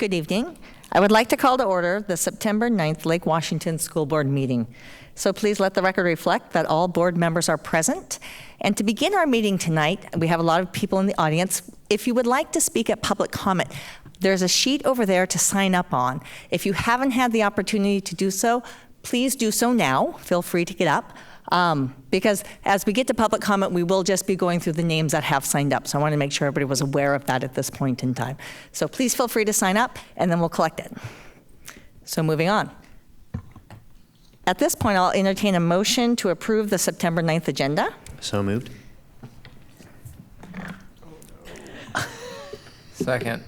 Good evening. I would like to call to order the September 9th Lake Washington School Board meeting. So please let the record reflect that all board members are present. And to begin our meeting tonight, we have a lot of people in the audience. If you would like to speak at public comment, there's a sheet over there to sign up on. If you haven't had the opportunity to do so, please do so now. Feel free to get up. Because as we get to public comment, we will just be going through the names that have signed up. So I want to make sure everybody was aware of that at this point in time. So please feel free to sign up, and then we'll collect it. So moving on. At this point, I'll entertain a motion to approve the September 9th agenda. So moved. Second.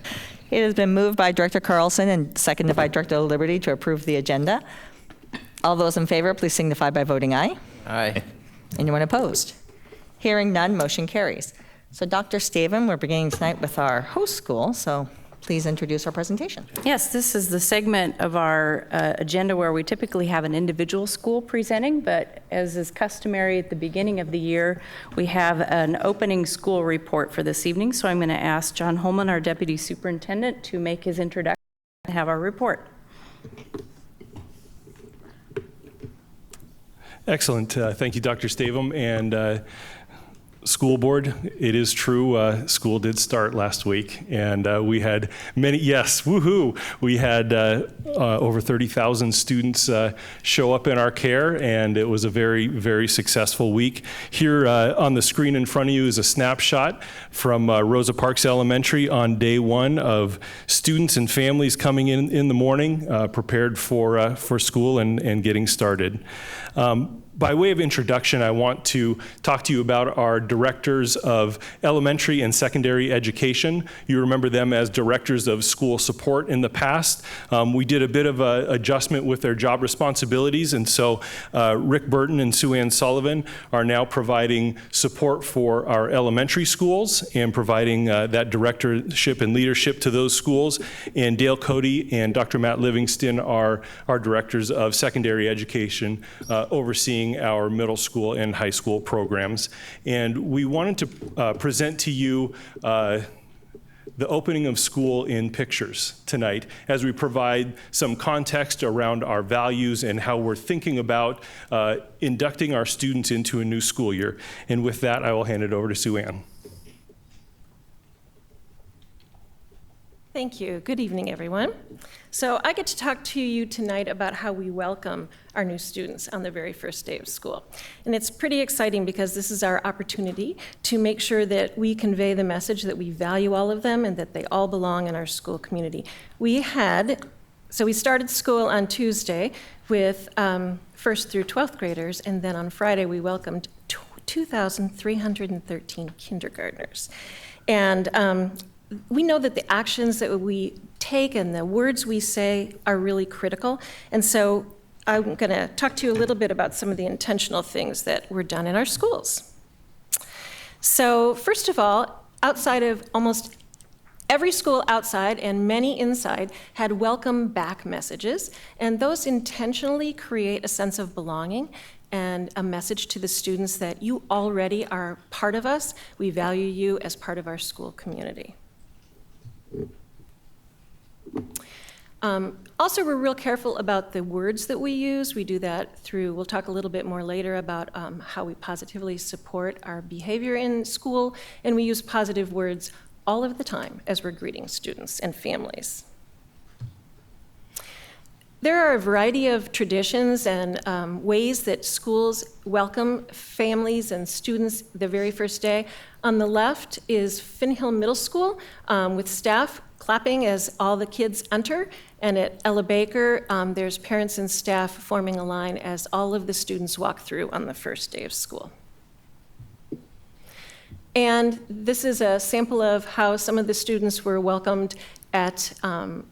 It has been moved by Director Carlson and seconded by Director Liberty to approve the agenda. All those in favor, please signify by voting aye. Aye. Anyone opposed? Hearing none, motion carries. So Dr. Staven, we're beginning tonight with our host school, so please introduce our presentation. Yes, this is the segment of our agenda where we typically have an individual school presenting, but as is customary at the beginning of the year, we have an opening school report for this evening. So I'm going to ask John Holman, our Deputy Superintendent, to make his introduction and have our report. Excellent. Thank you, Dr. Stavum. And school board, it is true, school did start last week, and we had many, yes, woohoo! We had over 30,000 students show up in our care, and it was a very, very successful week. Here on the screen in front of you is a snapshot from Rosa Parks Elementary on day one of students and families coming in the morning, prepared for school and getting started. By way of introduction, I want to talk to you about our directors of elementary and secondary education. You remember them as directors of school support in the past. We did a bit of an adjustment with their job responsibilities, and so Rick Burton and Sue Ann Sullivan are now providing support for our elementary schools and providing that directorship and leadership to those schools. And Dale Cody and Dr. Matt Livingston are our directors of secondary education, overseeing our middle school and high school programs. And we wanted to present to you the opening of school in pictures tonight as we provide some context around our values and how we're thinking about inducting our students into a new school year. And with that, I will hand it over to Sue Ann. Thank you. Good evening, everyone. So I get to talk to you tonight about how we welcome our new students on the very first day of school. And it's pretty exciting because this is our opportunity to make sure that we convey the message that we value all of them and that they all belong in our school community. We started school on Tuesday with first through 12th graders, and then on Friday we welcomed 2,313 kindergartners. And we know that the actions that we take and the words we say are really critical. And so I'm going to talk to you a little bit about some of the intentional things that were done in our schools. So first of all, outside of almost every school outside and many inside had welcome back messages. And those intentionally create a sense of belonging and a message to the students that you already are part of us. We value you as part of our school community. Also, we're real careful about the words that we use. We do that through, we'll talk a little bit more later about how we positively support our behavior in school, and we use positive words all of the time as we're greeting students and families. There are a variety of traditions and ways that schools welcome families and students the very first day. On the left is Finn Hill Middle School with staff clapping as all the kids enter. And at Ella Baker, there's parents and staff forming a line as all of the students walk through on the first day of school. And this is a sample of how some of the students were welcomed at,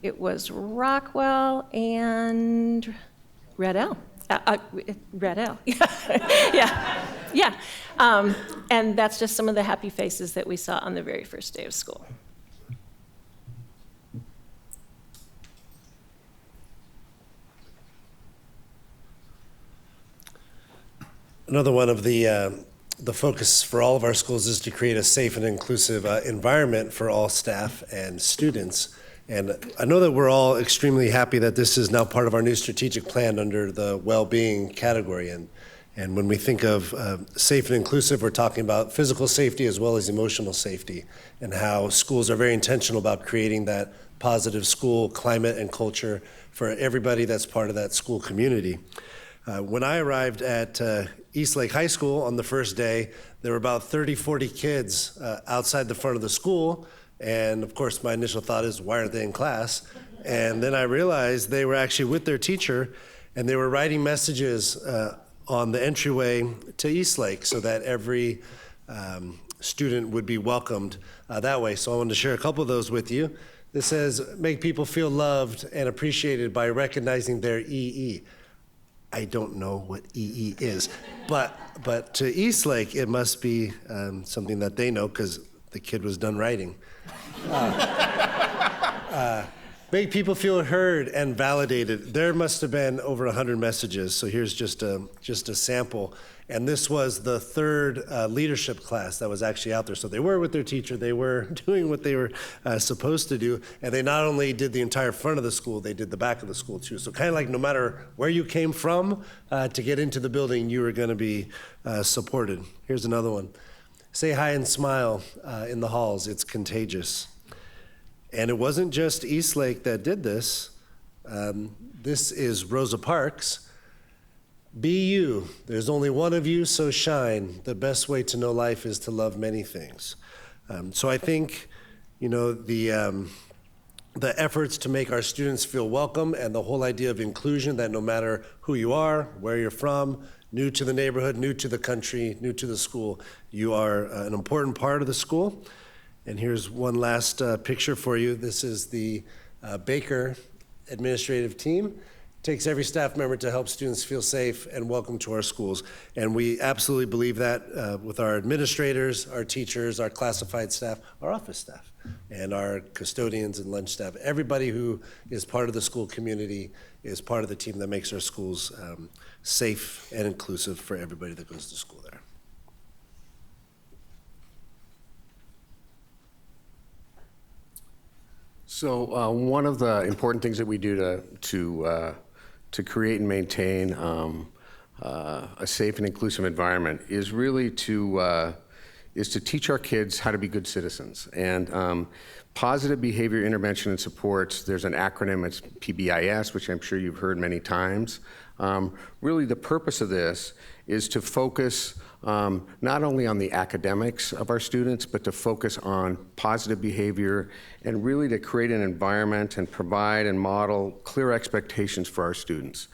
it was Rockwell and Red L. Red L, yeah. And that's just some of the happy faces that we saw on the very first day of school. Another one of the focus for all of our schools is to create a safe and inclusive environment for all staff and students. And I know that we're all extremely happy that this is now part of our new strategic plan under the well-being category. And when we think of safe and inclusive, we're talking about physical safety as well as emotional safety, and how schools are very intentional about creating that positive school climate and culture for everybody that's part of that school community. When I arrived at Eastlake High School on the first day, there were about 30, 40 kids outside the front of the school. And of course, my initial thought is, why aren't they in class? And then I realized they were actually with their teacher, and they were writing messages on the entryway to Eastlake so that every student would be welcomed that way. So I wanted to share a couple of those with you. This says, make people feel loved and appreciated by recognizing their EE. I don't know what EE is, but to Eastlake, it must be something that they know because the kid was done writing. Make people feel heard and validated. There must have been over 100 messages, so here's just a sample. And this was the third leadership class that was actually out there. So they were with their teacher, they were doing what they were supposed to do, and they not only did the entire front of the school, they did the back of the school too. So kind of like no matter where you came from to get into the building, you were gonna be supported. Here's another one. Say hi and smile in the halls, it's contagious. And it wasn't just Eastlake that did this. This is Rosa Parks. Be you, there's only one of you, so shine. The best way to know life is to love many things. So I think, the efforts to make our students feel welcome and the whole idea of inclusion, that no matter who you are, where you're from, new to the neighborhood, new to the country, new to the school, you are an important part of the school. And here's one last picture for you. This is the Baker administrative team. Takes every staff member to help students feel safe and welcome to our schools. And we absolutely believe that with our administrators, our teachers, our classified staff, our office staff, and our custodians and lunch staff. Everybody who is part of the school community is part of the team that makes our schools safe and inclusive for everybody that goes to school there. So one of the important things that we do to create and maintain a safe and inclusive environment is really to teach our kids how to be good citizens. And positive behavior intervention and supports, there's an acronym, it's PBIS, which I'm sure you've heard many times. Really the purpose of this is to focus not only on the academics of our students, but to focus on positive behavior and really to create an environment and provide and model clear expectations for our students.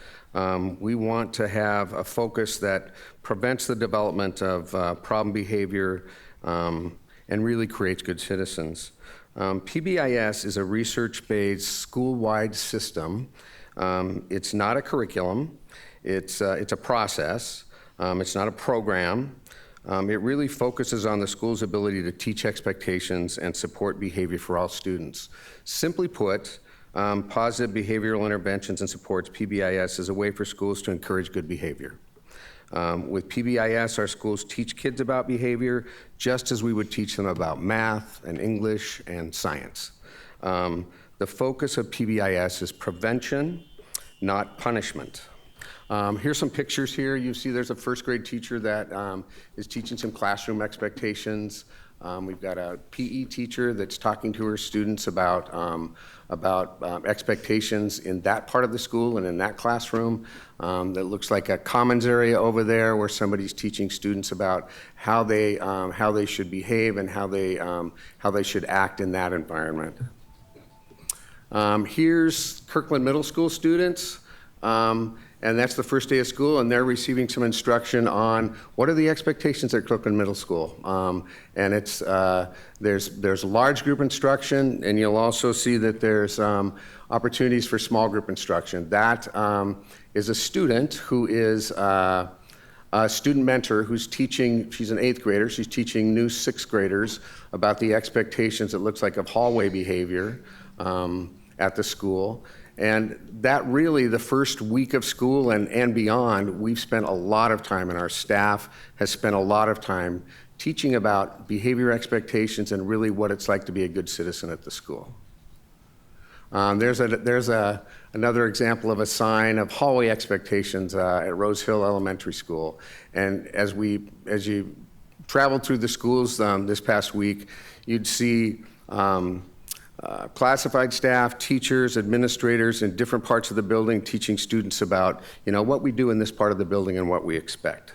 We want to have a focus that prevents the development of problem behavior and really creates good citizens. PBIS is a research-based school-wide system. It's not a curriculum, it's a process. It's not a program. It really focuses on the school's ability to teach expectations and support behavior for all students. Simply put, positive behavioral interventions and supports, PBIS, is a way for schools to encourage good behavior. With PBIS, our schools teach kids about behavior just as we would teach them about math and English and science. The focus of PBIS is prevention, not punishment. Here's some pictures here. You see there's a first grade teacher that is teaching some classroom expectations. We've got a PE teacher that's talking to her students about expectations in that part of the school and in that classroom. That looks like a commons area over there where somebody's teaching students about how they should behave and how they should act in that environment. Here's Kirkland Middle School students. And that's the first day of school, and they're receiving some instruction on what are the expectations at Kirkland Middle School. And it's there's large group instruction, and you'll also see that there's opportunities for small group instruction. That is a student who is a student mentor who's teaching. She's an 8th grader. She's teaching new 6th graders about the expectations, it looks like, of hallway behavior at the school. And that really, the first week of school and beyond, we've spent a lot of time, and our staff has spent a lot of time teaching about behavior expectations and really what it's like to be a good citizen at the school. There's another example of a sign of hallway expectations at Rose Hill Elementary School. And as you traveled through the schools this past week, you'd see classified staff, teachers, administrators in different parts of the building teaching students about, what we do in this part of the building and what we expect.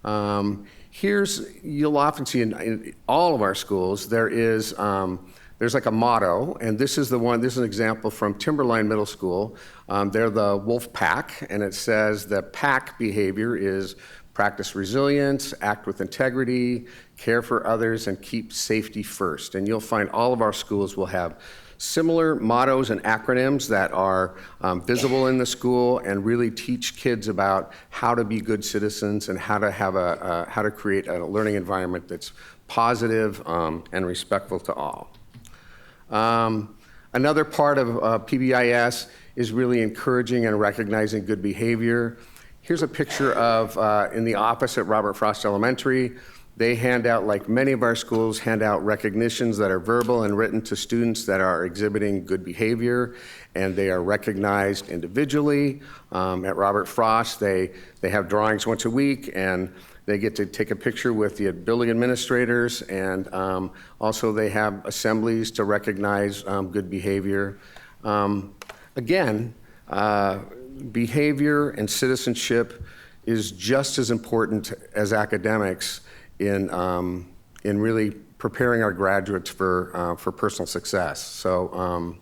You'll often see in all of our schools, there's like a motto, and this is an example from Timberline Middle School. They're the Wolf Pack, and it says that pack behavior is practice resilience, act with integrity, care for others, and keep safety first. And you'll find all of our schools will have similar mottos and acronyms that are visible in the school and really teach kids about how to be good citizens and how to create a learning environment that's positive and respectful to all. Another part of PBIS is really encouraging and recognizing good behavior. Here's a picture of in the office at Robert Frost Elementary. They hand out, like many of our schools, hand out recognitions that are verbal and written to students that are exhibiting good behavior, and they are recognized individually. At Robert Frost, they have drawings once a week, and they get to take a picture with the building administrators, and also they have assemblies to recognize good behavior. Again, behavior and citizenship is just as important as academics in really preparing our graduates for personal success. So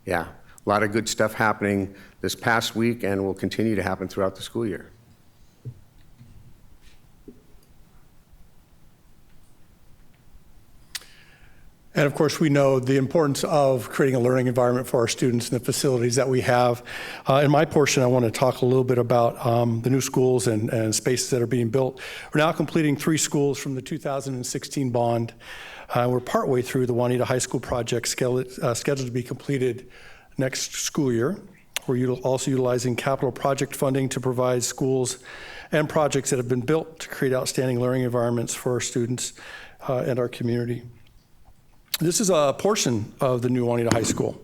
yeah, a lot of good stuff happening this past week and will continue to happen throughout the school year. And of course, we know the importance of creating a learning environment for our students and the facilities that we have. In my portion, I want to talk a little bit about the new schools and spaces that are being built. We're now completing 3 schools from the 2016 bond. We're partway through the Juanita High School project scheduled to be completed next school year. We're also utilizing capital project funding to provide schools and projects that have been built to create outstanding learning environments for our students and our community. This is a portion of the new Juanita High School.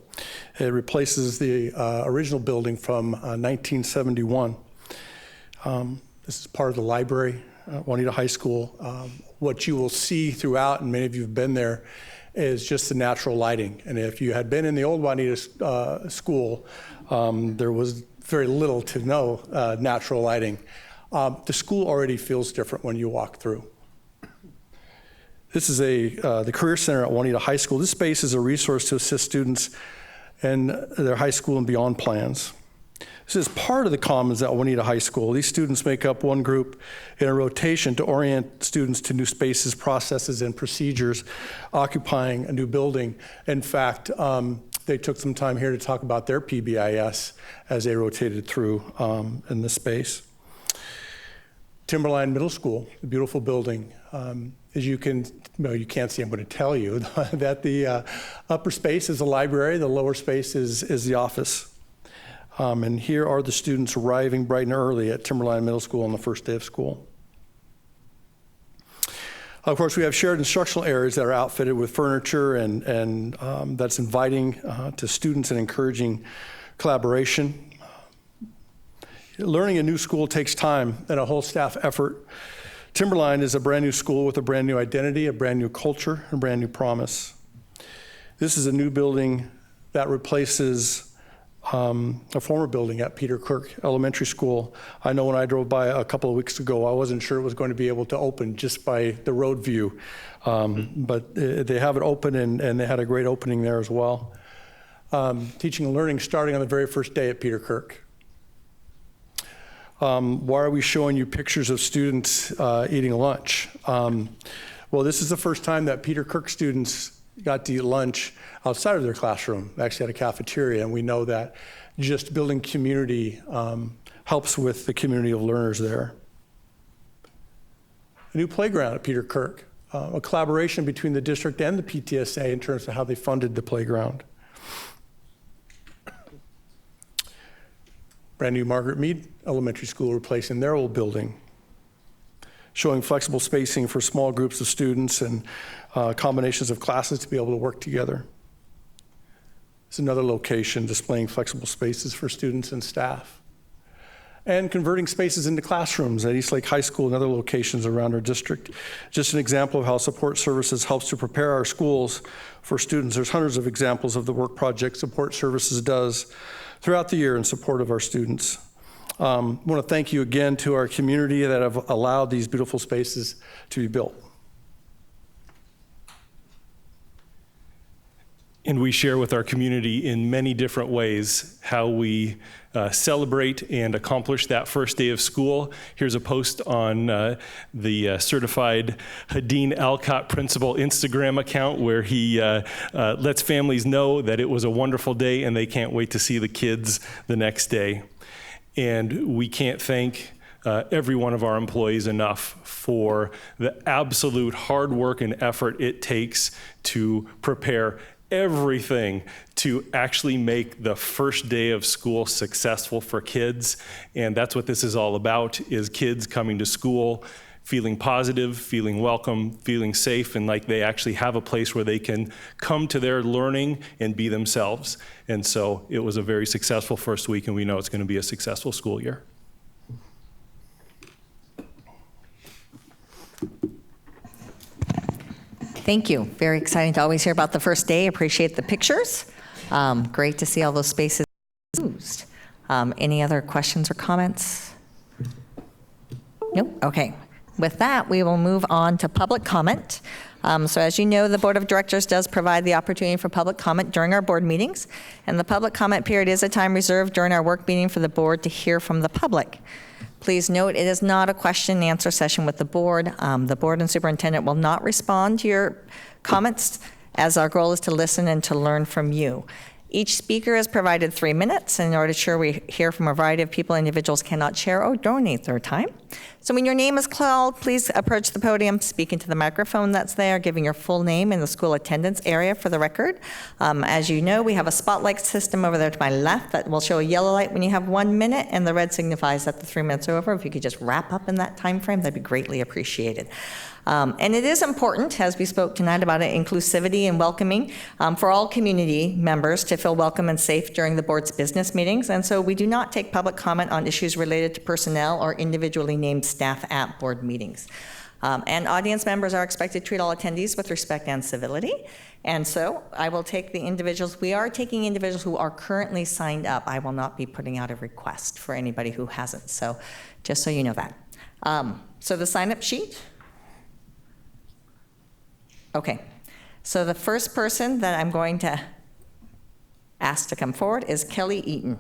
It replaces the original building from 1971. This is part of the library, Juanita High School. What you will see throughout, and many of you have been there, is just the natural lighting. And if you had been in the old Juanita school, there was very little to no natural lighting. The school already feels different when you walk through. This is the Career Center at Juanita High School. This space is a resource to assist students in their high school and beyond plans. This is part of the Commons at Juanita High School. These students make up one group in a rotation to orient students to new spaces, processes, and procedures, occupying a new building. In fact, they took some time here to talk about their PBIS as they rotated through in this space. Timberline Middle School, a beautiful building. As you can't see, I'm going to tell you that the upper space is the library, the lower space is the office. And here are the students arriving bright and early at Timberline Middle School on the first day of school. Of course, we have shared instructional areas that are outfitted with furniture and that's inviting to students and encouraging collaboration. Learning a new school takes time and a whole staff effort. Timberline is a brand new school with a brand new identity, a brand new culture, and a brand new promise. This is a new building that replaces a former building at Kirk Elementary School. I know when I drove by a couple of weeks ago, I wasn't sure it was going to be able to open just by the road view. But they have it open, and they had a great opening there as well. Teaching and learning starting on the very first day at Kirk. Why are we showing you pictures of students eating lunch? Well, this is the first time that Kirk students got to eat lunch outside of their classroom. They actually had a cafeteria, and we know that just building community helps with the community of learners there. A new playground at Kirk, a collaboration between the district and the PTSA in terms of how they funded the playground. Brand new Margaret Mead Elementary School replacing their old building, showing flexible spacing for small groups of students and combinations of classes to be able to work together. is another location displaying flexible spaces for students and staff. And converting spaces into classrooms at Eastlake High School and other locations around our district. Just an example of how support services helps to prepare our schools for students. There's hundreds of examples of the work project support services does throughout the year in support of our students. I want to thank you again to our community that have allowed these beautiful spaces to be built. And we share with our community in many different ways how we celebrate and accomplish that first day of school. Here's a post on the certified Hadeen Alcott principal Instagram account where he lets families know that it was a wonderful day and they can't wait to see the kids the next day. And we can't thank every one of our employees enough for the absolute hard work and effort it takes to prepare everything to actually make the first day of school successful for kids. And that's what this is all about, is kids coming to school feeling positive, feeling welcome, feeling safe, and like they actually have a place where they can come to their learning and be themselves. And so it was a very successful first week, and we know it's going to be a successful school year. Thank you. Very exciting to always hear about the first day. Appreciate the pictures. Great to see all those spaces used. Any other questions or comments? Nope. Okay. With that, we will move on to public comment. So as you know, the Board of Directors does provide the opportunity for public comment during our board meetings. And the public comment period is a time reserved during our work meeting for the board to hear from the public. Please note, it is not a question and answer session with the board. The board and superintendent will not respond to your comments, as our goal is to listen and to learn from you. Each speaker is provided 3 minutes, and in order to ensure we hear from a variety of people, individuals cannot share or donate their time. So when your name is called, please approach the podium, speak into the microphone that's there, giving your full name and the school attendance area for the record. As you know, we have a spotlight system over there to my left that will show a yellow light when you have 1 minute, and the red signifies that the 3 minutes are over. If you could just wrap up in that time frame, that'd be greatly appreciated. And it is important, as we spoke tonight about it, inclusivity and welcoming for all community members to feel welcome and safe during the board's business meetings. And so we do not take public comment on issues related to personnel or individually named staff at board meetings. And audience members are expected to treat all attendees with respect and civility. And so I will take the individuals. We are taking individuals who are currently signed up. I will not be putting out a request for anybody who hasn't. So just so you know that. So the sign-up sheet. Okay, so the first person that I'm going to ask to come forward is Kelly Eaton.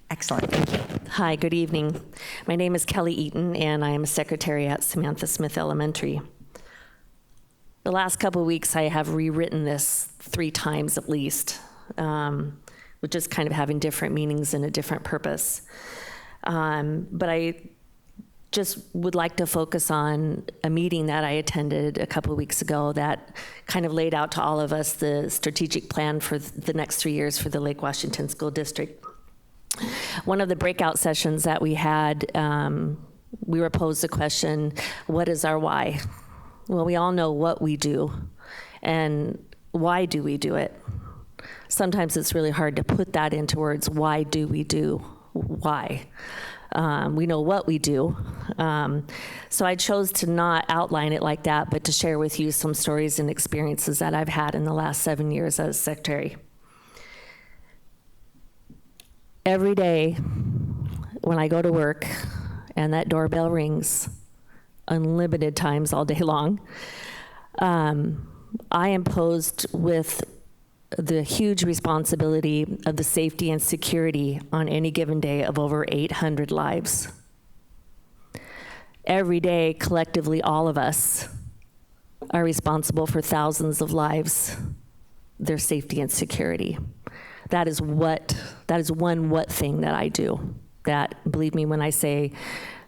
Excellent, thank you. Hi, good evening. My name is Kelly Eaton, and I am a secretary at Samantha Smith Elementary. The last couple of weeks, I have rewritten this 3 times at least, which is kind of having different meanings and a different purpose. But I just would like to focus on a meeting that I attended a couple of weeks ago that kind of laid out to all of us the strategic plan for the next 3 years for the Lake Washington School District. One of the breakout sessions that we had, we were posed the question, what is our why? Well, we all know what we do, and why do we do it? Sometimes it's really hard to put that into words. Why do we do? Why? We know what we do. So I chose to not outline it like that, but to share with you some stories and experiences that I've had in the last 7 years as secretary. Every day when I go to work and that doorbell rings, unlimited times all day long, I am posed with the huge responsibility of the safety and security on any given day of over 800 lives. Every day, collectively, all of us are responsible for thousands of lives, their safety and security. That is one thing that I do. That, believe me when I say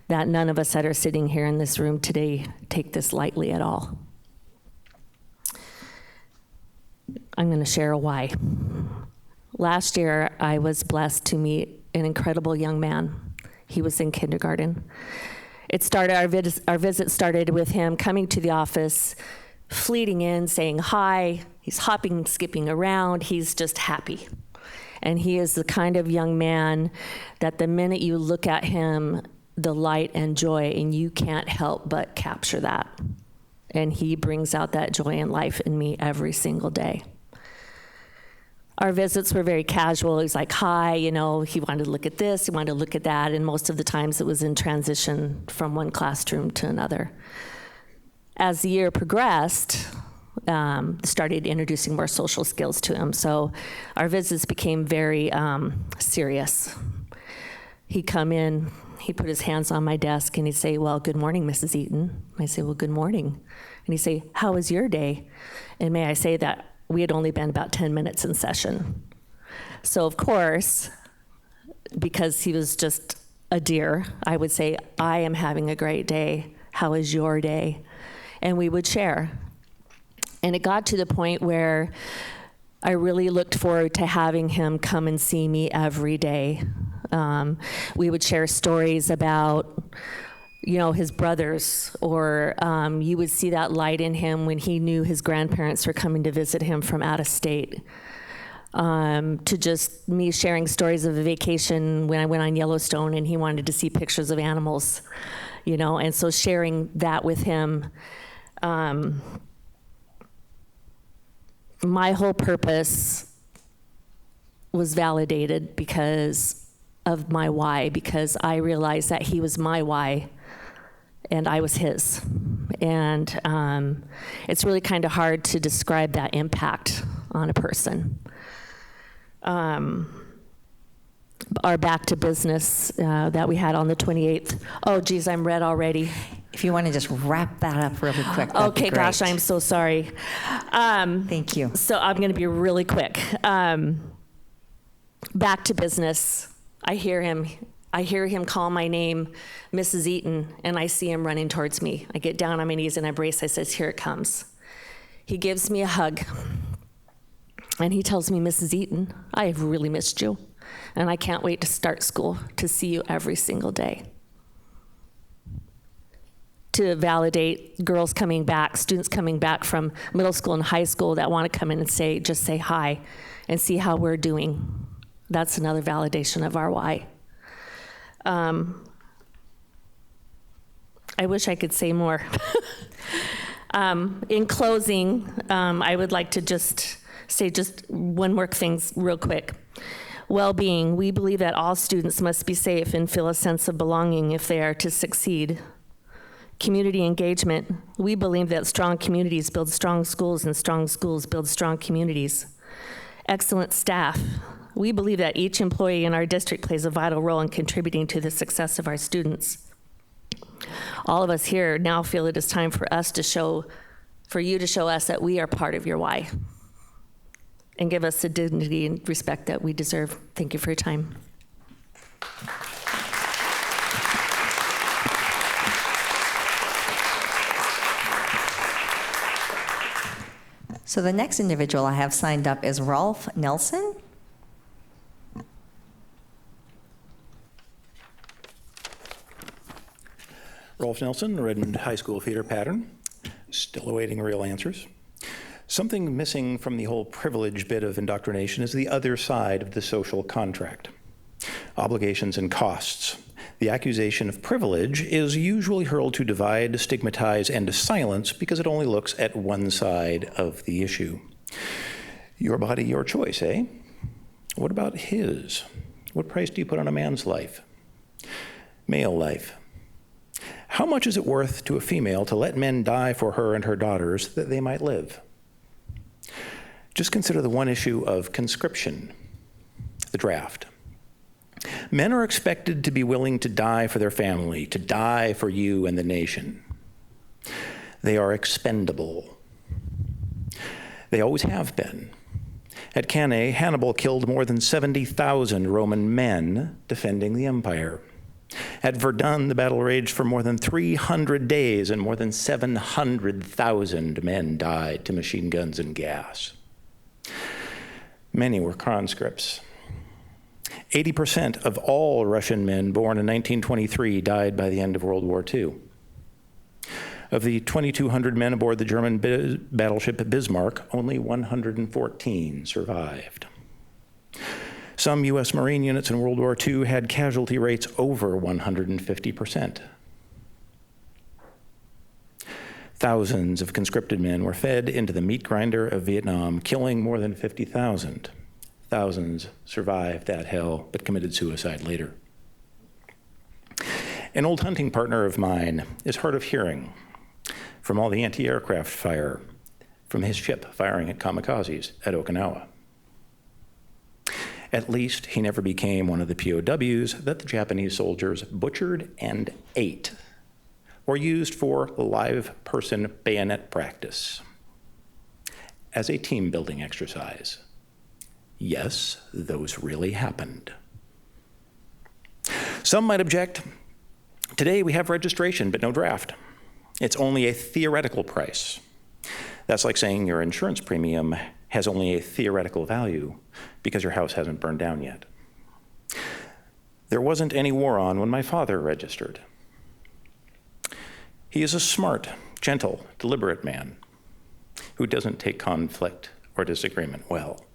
that none of us that are sitting here in this room today take this lightly at all. I'm going to share a why. Last year, I was blessed to meet an incredible young man. He was in kindergarten. Our visit started with him coming to the office fleeting in, saying hi. He's hopping, skipping around. He's just happy. And he is the kind of young man that the minute you look at him, the light and joy, and you can't help but capture that. And he brings out that joy and life in me every single day. Our visits were very casual. He was like, hi, he wanted to look at this, he wanted to look at that, and most of the times it was in transition from one classroom to another. As the year progressed, started introducing more social skills to him. So our visits became very serious. He'd come in, he'd put his hands on my desk, and he'd say, well, good morning, Mrs. Eaton. I say, well, good morning. And he'd say, how was your day? And may I say that we had only been about 10 minutes in session. So of course, because he was just a dear, I would say, I am having a great day. How is your day? And we would share. And it got to the point where I really looked forward to having him come and see me every day. We would share stories about, his brothers, or you would see that light in him when he knew his grandparents were coming to visit him from out of state. To just me sharing stories of a vacation when I went on Yellowstone and he wanted to see pictures of animals, and so sharing that with him. My whole purpose was validated because of my why, because I realized that he was my why and I was his. And it's really kind of hard to describe that impact on a person. Our back to business that we had on the 28th. Oh, geez, I'm red already. If you want to just wrap that up really quick, that'd be Okay, great. gosh, I'm so sorry. Thank you. So I'm going to be really quick. Back to business. I hear him call my name, Mrs. Eaton, and I see him running towards me. I get down on my knees and I brace. I says, here it comes. He gives me a hug, and he tells me, Mrs. Eaton, I have really missed you, and I can't wait to start school to see you every single day. To validate girls coming back, students coming back from middle school and high school that want to come in and just say hi and see how we're doing. That's another validation of our why. I wish I could say more. In closing, I would like to just say just one more thing real quick. Well-being. We believe that all students must be safe and feel a sense of belonging if they are to succeed. Community engagement. We believe that strong communities build strong schools, and strong schools build strong communities. Excellent staff. We believe that each employee in our district plays a vital role in contributing to the success of our students. All of us here now feel it is time for you to show us that we are part of your why, and give us the dignity and respect that we deserve. Thank you for your time. So the next individual I have signed up is Rolf Nelson. Rolf Nelson, Redmond High School theater pattern. Still awaiting real answers. Something missing from the whole privilege bit of indoctrination is the other side of the social contract. Obligations and costs. The accusation of privilege is usually hurled to divide, stigmatize, and silence because it only looks at one side of the issue. Your body, your choice, eh? What about his? What price do you put on a man's life? Male life. How much is it worth to a female to let men die for her and her daughters that they might live? Just consider the one issue of conscription, the draft. Men are expected to be willing to die for their family, to die for you and the nation. They are expendable. They always have been. At Cannae, Hannibal killed more than 70,000 Roman men defending the empire. At Verdun, the battle raged for more than 300 days, and more than 700,000 men died to machine guns and gas. Many were conscripts. 80% of all Russian men born in 1923 died by the end of World War II. Of the 2,200 men aboard the German battleship Bismarck, only 114 survived. Some U.S. Marine units in World War II had casualty rates over 150%. Thousands of conscripted men were fed into the meat grinder of Vietnam, killing more than 50,000. Thousands survived that hell, but committed suicide later. An old hunting partner of mine is hard of hearing from all the anti-aircraft fire from his ship firing at kamikazes at Okinawa. At least he never became one of the POWs that the Japanese soldiers butchered and ate, or used for live person bayonet practice as a team building exercise. Yes, those really happened. Some might object, today we have registration but no draft. It's only a theoretical price. That's like saying your insurance premium has only a theoretical value because your house hasn't burned down yet. There wasn't any war on when my father registered. He is a smart, gentle, deliberate man who doesn't take conflict or disagreement well.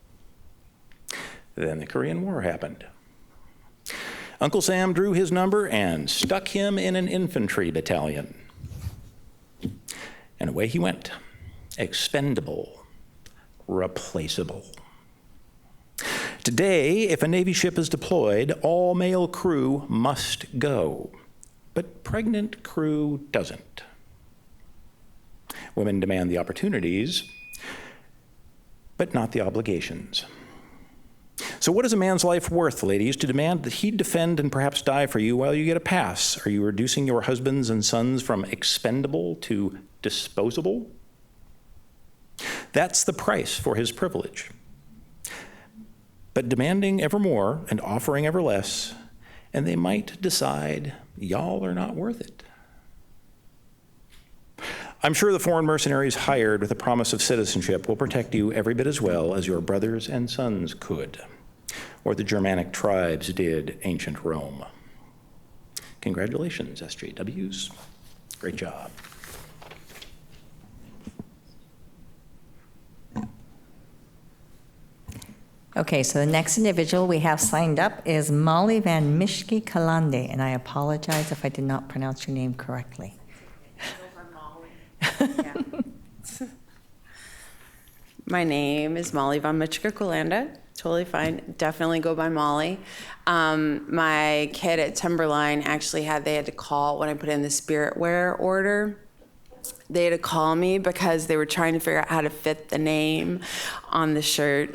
Then the Korean War happened. Uncle Sam drew his number and stuck him in an infantry battalion. And away he went, expendable, replaceable. Today, if a Navy ship is deployed, all male crew must go, but pregnant crew doesn't. Women demand the opportunities, but not the obligations. So what is a man's life worth, ladies, to demand that he defend and perhaps die for you while you get a pass? Are you reducing your husbands and sons from expendable to disposable? That's the price for his privilege. But demanding ever more and offering ever less, and they might decide y'all are not worth it. I'm sure the foreign mercenaries hired with the promise of citizenship will protect you every bit as well as your brothers and sons could, or the Germanic tribes did ancient Rome. Congratulations, SJWs. Great job. Okay, so the next individual we have signed up is Molly Van Mishke Kalande, and I apologize if I did not pronounce your name correctly. My name is Molly Van Mishke Kalande. Totally fine. Definitely go by Molly. My kid at Timberline actually they had to call when I put in the spirit wear order. They had to call me because they were trying to figure out how to fit the name on the shirt.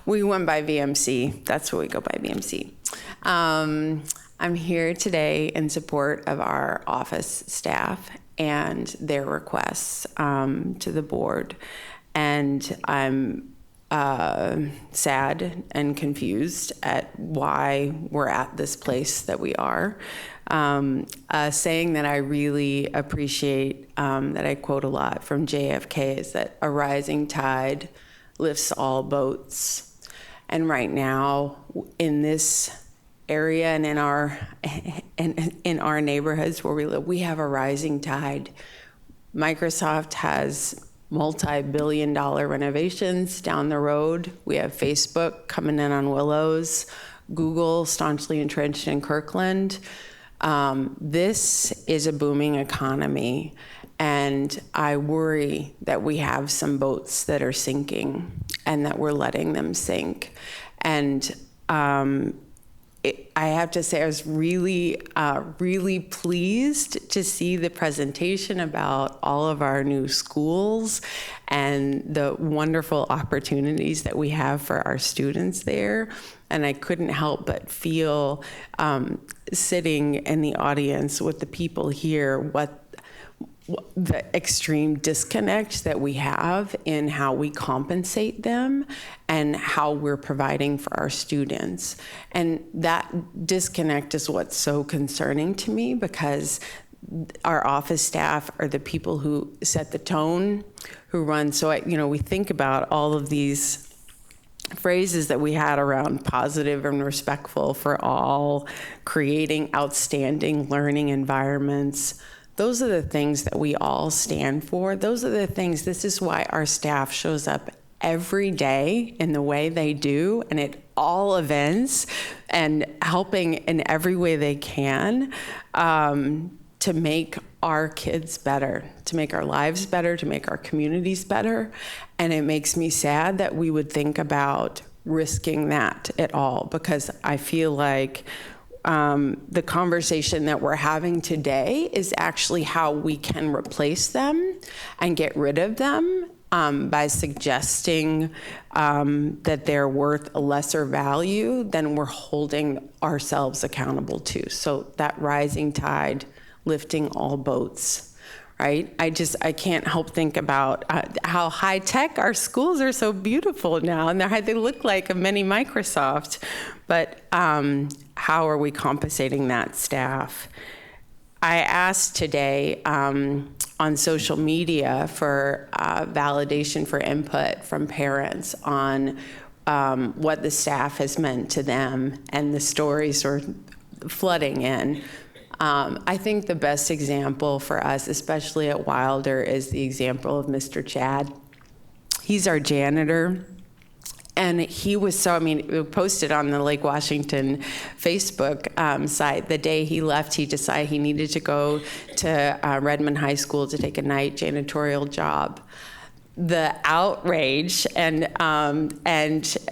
We went by VMC. That's what we go by, VMC. I'm here today in support of our office staff and their requests to the board. And I'm sad and confused at why we're at this place that we are. A saying that I really appreciate, that I quote a lot from JFK, is that a rising tide lifts all boats. And right now, in this area and in our neighborhoods where we live, we have a rising tide. Microsoft has multi-billion-dollar renovations down the road. We have Facebook coming in on Willows, Google staunchly entrenched in Kirkland. This is a booming economy, and I worry that we have some boats that are sinking and that we're letting them sink. And I have to say I was really, really pleased to see the presentation about all of our new schools and the wonderful opportunities that we have for our students there. And I couldn't help but feel, sitting in the audience with the people here, what the extreme disconnect that we have in how we compensate them and how we're providing for our students. And that disconnect is what's so concerning to me, because our office staff are the people who set the tone, who run. So, we think about all of these phrases that we had around positive and respectful for all, creating outstanding learning environments, Those are the things that we all stand for. Those are the things, this is why our staff shows up every day in the way they do and at all events and helping in every way they can to make our kids better, to make our lives better, to make our communities better. And it makes me sad that we would think about risking that at all, because I feel like the conversation that we're having today is actually how we can replace them and get rid of them by suggesting that they're worth a lesser value than we're holding ourselves accountable to. So that rising tide lifting all boats, right? I can't help think about how high tech our schools are, so beautiful now, and they look like a mini Microsoft. But how are we compensating that staff? I asked today on social media for validation for input from parents on what the staff has meant to them, and the stories are flooding in. I think the best example for us, especially at Wilder, is the example of Mr. Chad. He's our janitor. And he was we posted on the Lake Washington Facebook site, the day he left, he decided he needed to go to Redmond High School to take a night janitorial job. The outrage and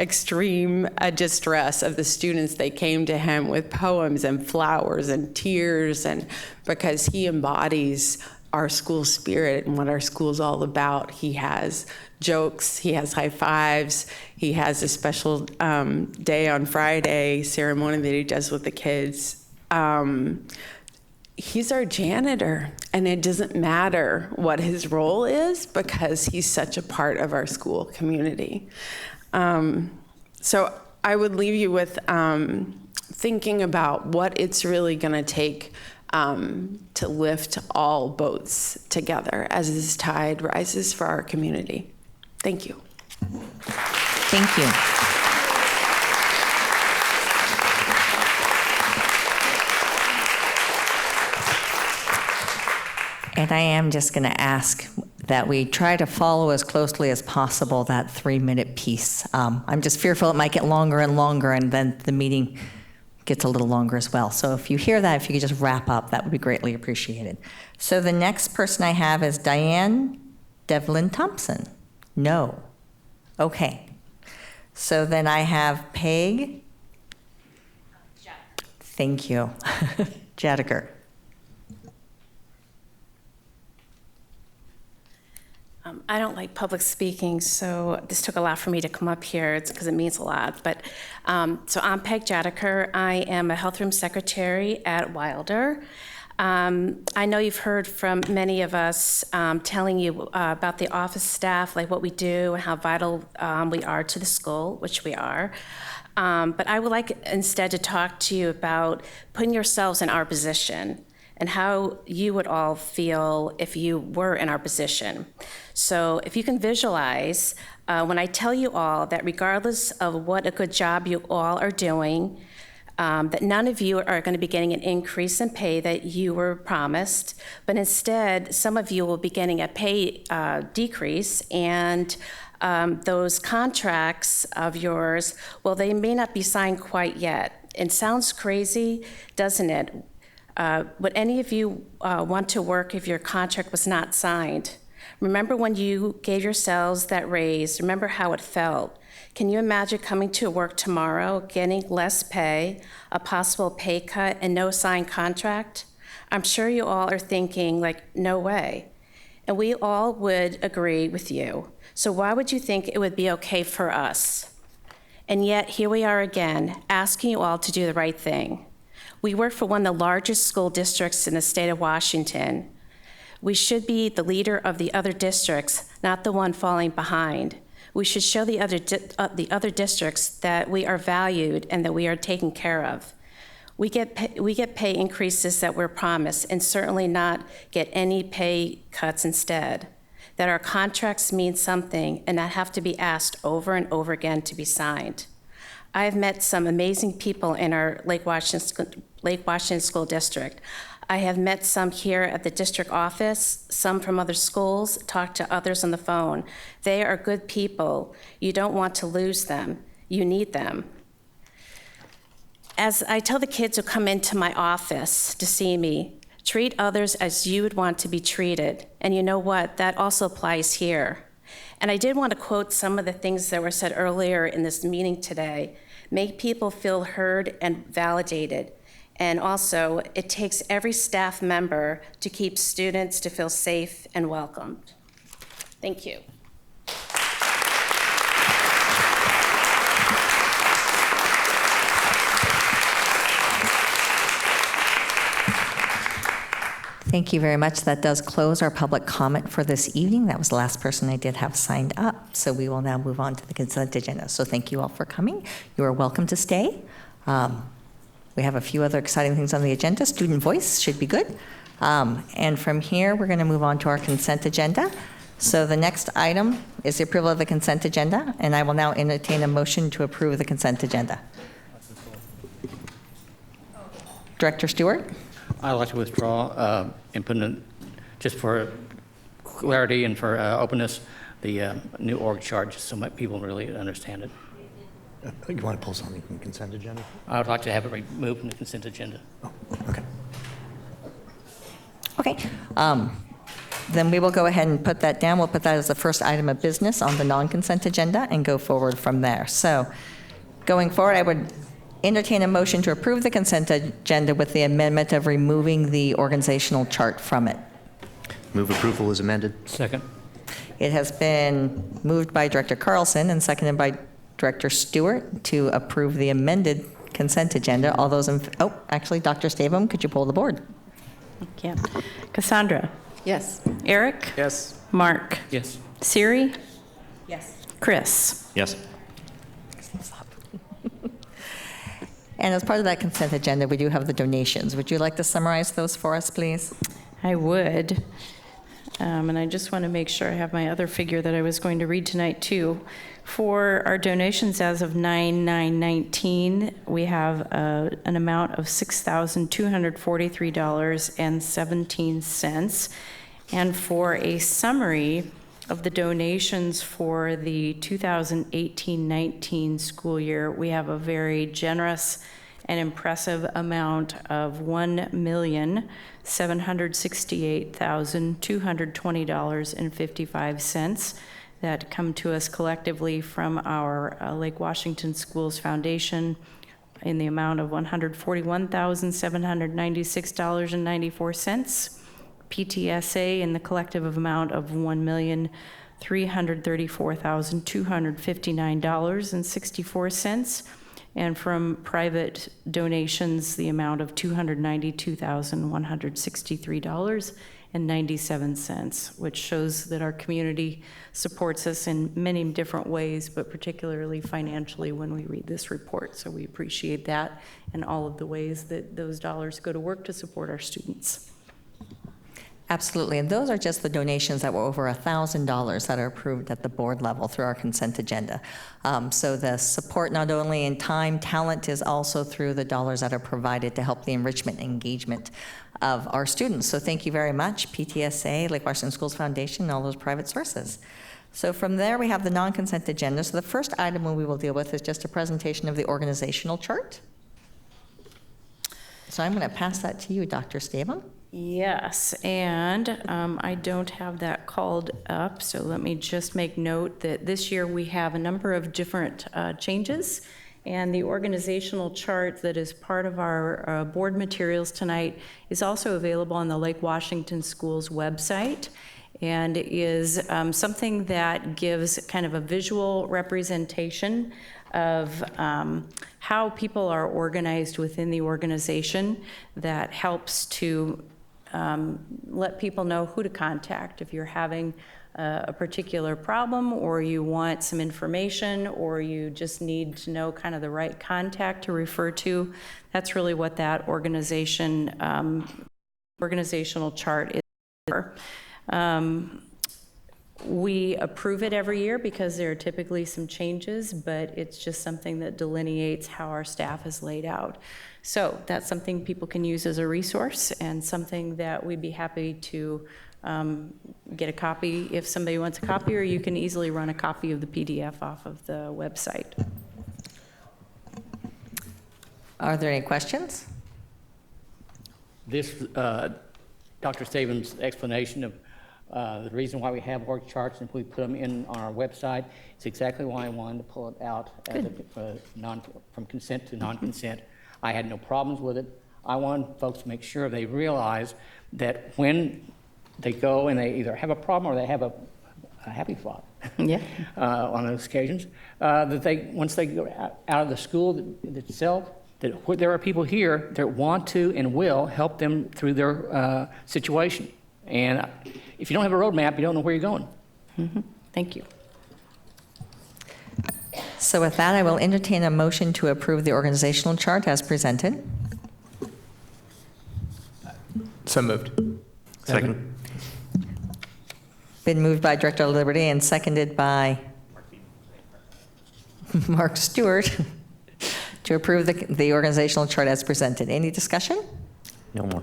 extreme distress of the students, they came to him with poems and flowers and tears, and because he embodies our school spirit and what our school's all about. He has jokes, he has high fives, he has a special day on Friday ceremony that he does with the kids. He's our janitor, and it doesn't matter what his role is because he's such a part of our school community. So I would leave you with thinking about what it's really going to take to lift all boats together as this tide rises for our community. Thank you. Thank you. And I am just going to ask that we try to follow as closely as possible that 3-minute piece. I'm just fearful it might get longer and longer, and then the meeting gets a little longer as well. So if you hear that, if you could just wrap up, that would be greatly appreciated. So the next person I have is Diane Devlin Thompson. No. Okay. So then I have Peg. Thank you. Jadiger. I don't like public speaking, so this took a lot for me to come up here. It's because it means a lot. But so I'm Peg Jadiker. I am a health room secretary at Wilder. I know you've heard from many of us telling you about the office staff, like what we do and how vital we are to the school, which we are. But I would like instead to talk to you about putting yourselves in our position and how you would all feel if you were in our position. So if you can visualize, when I tell you all that regardless of what a good job you all are doing, that none of you are going to be getting an increase in pay that you were promised, but instead some of you will be getting a pay decrease, and those contracts of yours, well, they may not be signed quite yet. It sounds crazy, doesn't it? Would any of you want to work if your contract was not signed? Remember when you gave yourselves that raise, remember how it felt. Can you imagine coming to work tomorrow, getting less pay, a possible pay cut, and no signed contract? I'm sure you all are thinking, like, no way. And we all would agree with you. So why would you think it would be okay for us? And yet, here we are again, asking you all to do the right thing. We work for one of the largest school districts in the state of Washington. We should be the leader of the other districts, not the one falling behind. We should show the other districts that we are valued and that we are taken care of. We get pay increases that we're promised, and certainly not get any pay cuts instead. That our contracts mean something and not have to be asked over and over again to be signed. I've met some amazing people in our Lake Washington School District. I have met some here at the district office, some from other schools, talked to others on the phone. They are good people. You don't want to lose them. You need them. As I tell the kids who come into my office to see me, treat others as you would want to be treated. And you know what? That also applies here. And I did want to quote some of the things that were said earlier in this meeting today. Make people feel heard and validated. And also, it takes every staff member to keep students to feel safe and welcomed. Thank you. Thank you very much. That does close our public comment for this evening. That was the last person I did have signed up. So we will now move on to the consent agenda. So thank you all for coming. You are welcome to stay. We have a few other exciting things on the agenda. Student voice should be good. And from here, we're going to move on to our consent agenda. So the next item is the approval of the consent agenda, and I will now entertain a motion to approve the consent agenda. Director Stewart? I'd like to withdraw and put in, just for clarity and for openness, the new org chart, just so people really understand it. You want to pull something from the consent agenda? I would like to have it removed from the consent agenda. Oh, okay. Okay. Then we will go ahead and put that down. We'll put that as the first item of business on the non-consent agenda and go forward from there. So going forward, I would entertain a motion to approve the consent agenda with the amendment of removing the organizational chart from it. Move approval is amended. Second. It has been moved by Director Carlson and seconded by Director Stewart to approve the amended consent agenda. All those in, actually, Dr. Stavum, could you pull the board? Yeah. Cassandra? Yes. Eric? Yes. Mark? Yes. Siri? Yes. Chris? Yes. And as part of that consent agenda, we do have the donations. Would you like to summarize those for us, please? I would. And I just want to make sure I have my other figure that I was going to read tonight, too. For our donations as of 9/9/19, we have an amount of $6,243.17. And for a summary of the donations for the 2018-19 school year, we have a very generous and impressive amount of $1,768,220.55 that come to us collectively from our Lake Washington Schools Foundation in the amount of $141,796.94. PTSA in the collective amount of $1,334,259.64, and from private donations, the amount of $292,163.97, which shows that our community supports us in many different ways, but particularly financially when we read this report. So we appreciate that and all of the ways that those dollars go to work to support our students. Absolutely, and those are just the donations that were over $1,000 that are approved at the board level through our consent agenda. So the support not only in time, talent is also through the dollars that are provided to help the enrichment and engagement of our students. So thank you very much, PTSA, Lake Washington Schools Foundation, and all those private sources. So from there, we have the non-consent agenda. So the first item we will deal with is just a presentation of the organizational chart. So I'm going to pass that to you, Dr. Stavum. Yes, and I don't have that called up, so let me just make note that this year we have a number of different changes, and the organizational chart that is part of our board materials tonight is also available on the Lake Washington Schools website, and is something that gives kind of a visual representation of how people are organized within the organization that helps to let people know who to contact if you're having a particular problem, or you want some information, or you just need to know kind of the right contact to refer to. That's really what that organizational chart is for. We approve it every year because there are typically some changes, but it's just something that delineates how our staff is laid out. So that's something people can use as a resource and something that we'd be happy to get a copy if somebody wants a copy, or you can easily run a copy of the PDF off of the website. Are there any questions? This, Dr. Stevens' explanation of the reason why we have org charts and we put them in on our website is exactly why I wanted to pull it out as from consent to non-consent. I had no problems with it. I want folks to make sure they realize that when they go and they either have a problem or they have a happy thought on those occasions, that they, once they go out of the school itself, that there are people here that want to and will help them through their situation. And if you don't have a roadmap, you don't know where you're going. Thank you. So with that, I will entertain a motion to approve the organizational chart as presented. So moved. Second. Been moved by Director Liberty and seconded by Mark Stewart to approve the organizational chart as presented. Any discussion? No more.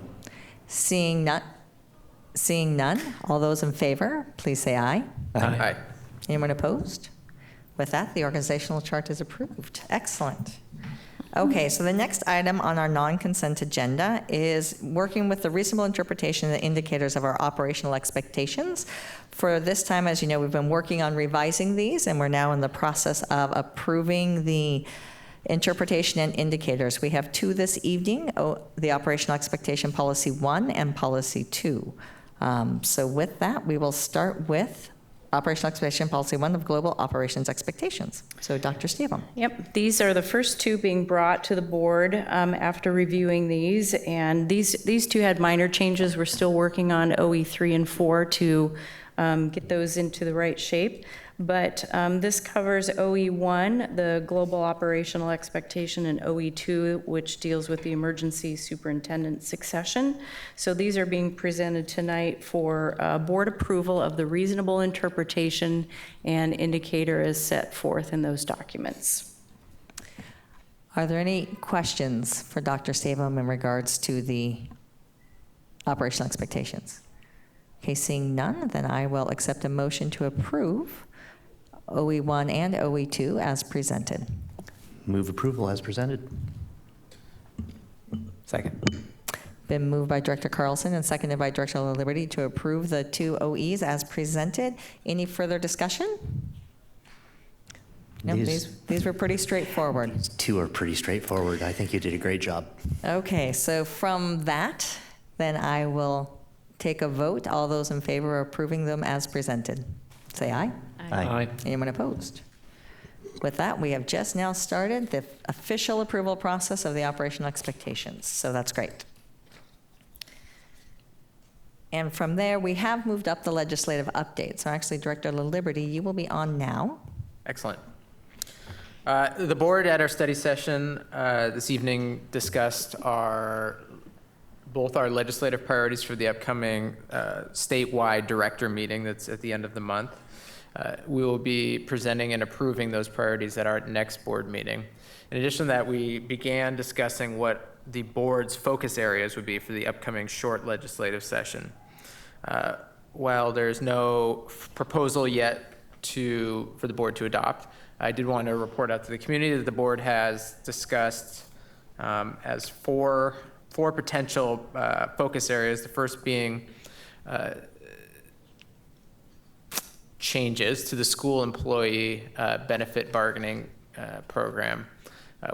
Seeing none, all those in favor, please say aye. Aye. Anyone opposed? With that, the organizational chart is approved. Excellent. Okay, so the next item on our non-consent agenda is working with the reasonable interpretation of the indicators of our operational expectations. For this time, as you know, we've been working on revising these, and we're now in the process of approving the interpretation and indicators. We have two this evening, the Operational Expectation Policy 1 and Policy 2. So with that, we will start with Operational Expectation Policy 1 of Global Operations Expectations. So Dr. Stevem. Yep, these are the first two being brought to the board after reviewing these, and these two had minor changes. We're still working on OE 3 and 4 to get those into the right shape. But this covers OE1, the global operational expectation, and OE2, which deals with the emergency superintendent succession. So these are being presented tonight for board approval of the reasonable interpretation and indicator as set forth in those documents. Are there any questions for Dr. Stevem in regards to the operational expectations? Okay, seeing none, then I will accept a motion to approve OE1 and OE2 as presented. Move approval as presented. Second. Been moved by Director Carlson and seconded by Director Liberty to approve the two OEs as presented. Any further discussion? No, these were pretty straightforward. Two are pretty straightforward. I think you did a great job. Okay, so from that, then I will take a vote. All those in favor of approving them as presented, say aye. Aye. Anyone opposed? With that, we have just now started the official approval process of the operational expectations, so that's great. And from there, we have moved up the legislative update. So actually, Director Liberty, you will be on now. Excellent. The board at our study session this evening discussed both our legislative priorities for the upcoming statewide director meeting that's at the end of the month. We will be presenting and approving those priorities at our next board meeting. In addition to that, we began discussing what the board's focus areas would be for the upcoming short legislative session. While there's no proposal yet for the board to adopt, I did want to report out to the community that the board has discussed as four potential focus areas. The first being changes to the school employee benefit bargaining program,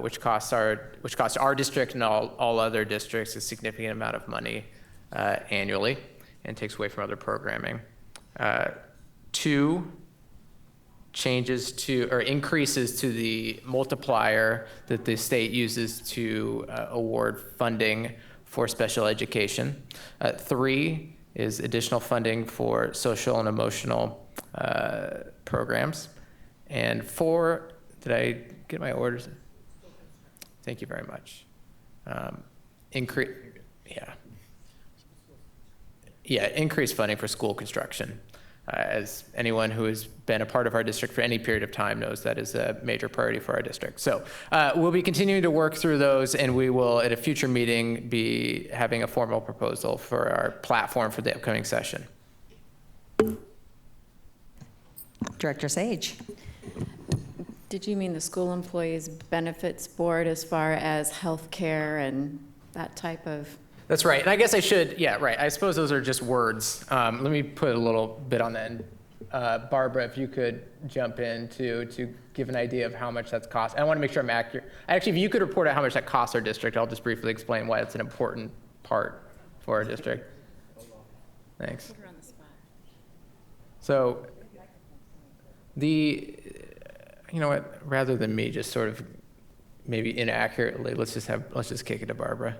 which costs our district and all other districts a significant amount of money annually and takes away from other programming. Two, changes to or increases to the multiplier that the state uses to award funding for special education. Three is additional funding for social and emotional programs. And four, did I get my orders? Thank you very much. Increased funding for school construction. As anyone who has been a part of our district for any period of time knows, that is a major priority for our district. So we'll be continuing to work through those, and we will, at a future meeting, be having a formal proposal for our platform for the upcoming session. Director Sage. Did you mean the school employees benefits board as far as health care and that type of? That's right. And I guess I should, yeah, right. I suppose those are just words. Let me put a little bit on that. And Barbara, if you could jump in to give an idea of how much that's cost. I want to make sure I'm accurate. Actually, if you could report out how much that costs our district, I'll just briefly explain why it's an important part for our district. Thanks. Put her on the spot. So you know what, rather than me just sort of maybe inaccurately, let's just kick it to Barbara.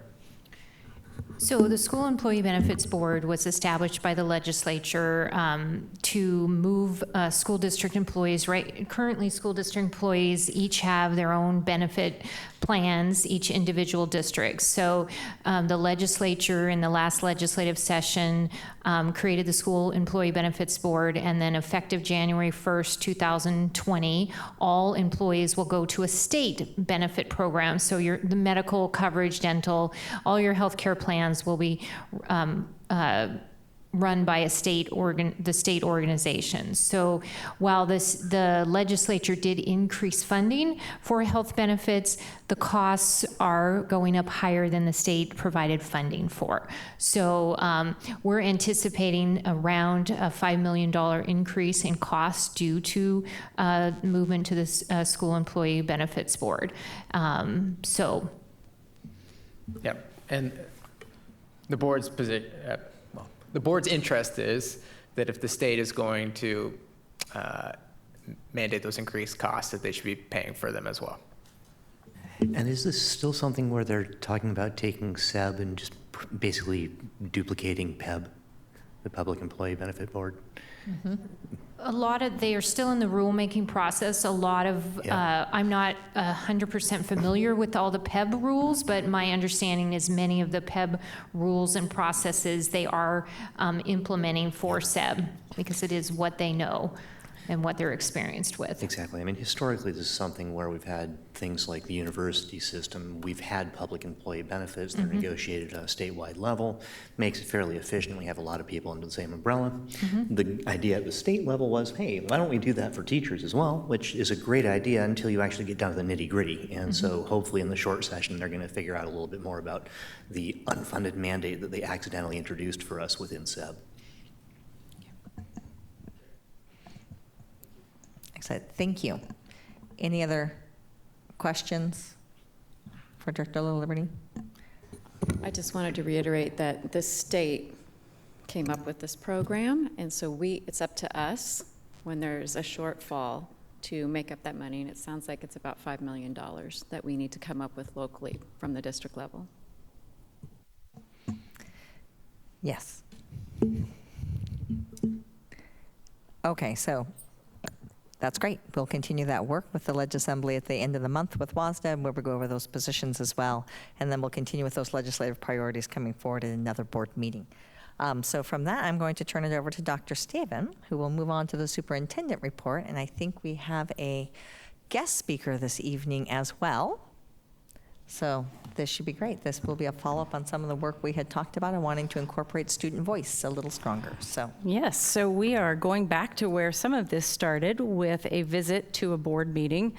So the School Employee Benefits Board was established by the legislature to move school district employees, right? Currently, school district employees each have their own benefit plans, each individual district. So the legislature in the last legislative session created the School Employee Benefits Board, and then effective January 1st, 2020, all employees will go to a state benefit program. So the medical coverage, dental, all your health care plans will be run by the state organization. So while the legislature did increase funding for health benefits, the costs are going up higher than the state provided funding for. So we're anticipating around a $5 million increase in costs due to movement to this School Employee Benefits Board. Yep, and the board's position, the board's interest is that if the state is going to mandate those increased costs, that they should be paying for them as well. And is this still something where they're talking about taking SEB and just basically duplicating PEB, the Public Employee Benefit Board? Mm-hmm. They are still in the rulemaking process. I'm not 100% familiar with all the PEB rules, but my understanding is many of the PEB rules and processes they are implementing for SEB because it is what they know and what they're experienced with. Exactly. I mean, historically, this is something where we've had things like the university system. We've had public employee benefits. They're negotiated at a statewide level. Makes it fairly efficient. We have a lot of people under the same umbrella. The idea at the state level was, hey, why don't we do that for teachers as well, which is a great idea until you actually get down to the nitty-gritty. And so hopefully in the short session, they're going to figure out a little bit more about the unfunded mandate that they accidentally introduced for us within SEB. Excellent. Thank you. Any other questions for Director Liberty? I just wanted to reiterate that the state came up with this program, and so it's up to us when there's a shortfall to make up that money, and it sounds like it's about $5 million that we need to come up with locally from the district level. Yes. Okay, so that's great. We'll continue that work with the Ledge Assembly at the end of the month with WASDA, where we go over those positions as well. And then we'll continue with those legislative priorities coming forward in another board meeting. So from that, I'm going to turn it over to Dr. Staven, who will move on to the superintendent report. And I think we have a guest speaker this evening as well. So this should be great. This will be a follow-up on some of the work we had talked about and wanting to incorporate student voice a little stronger. So yes, so we are going back to where some of this started with a visit to a board meeting.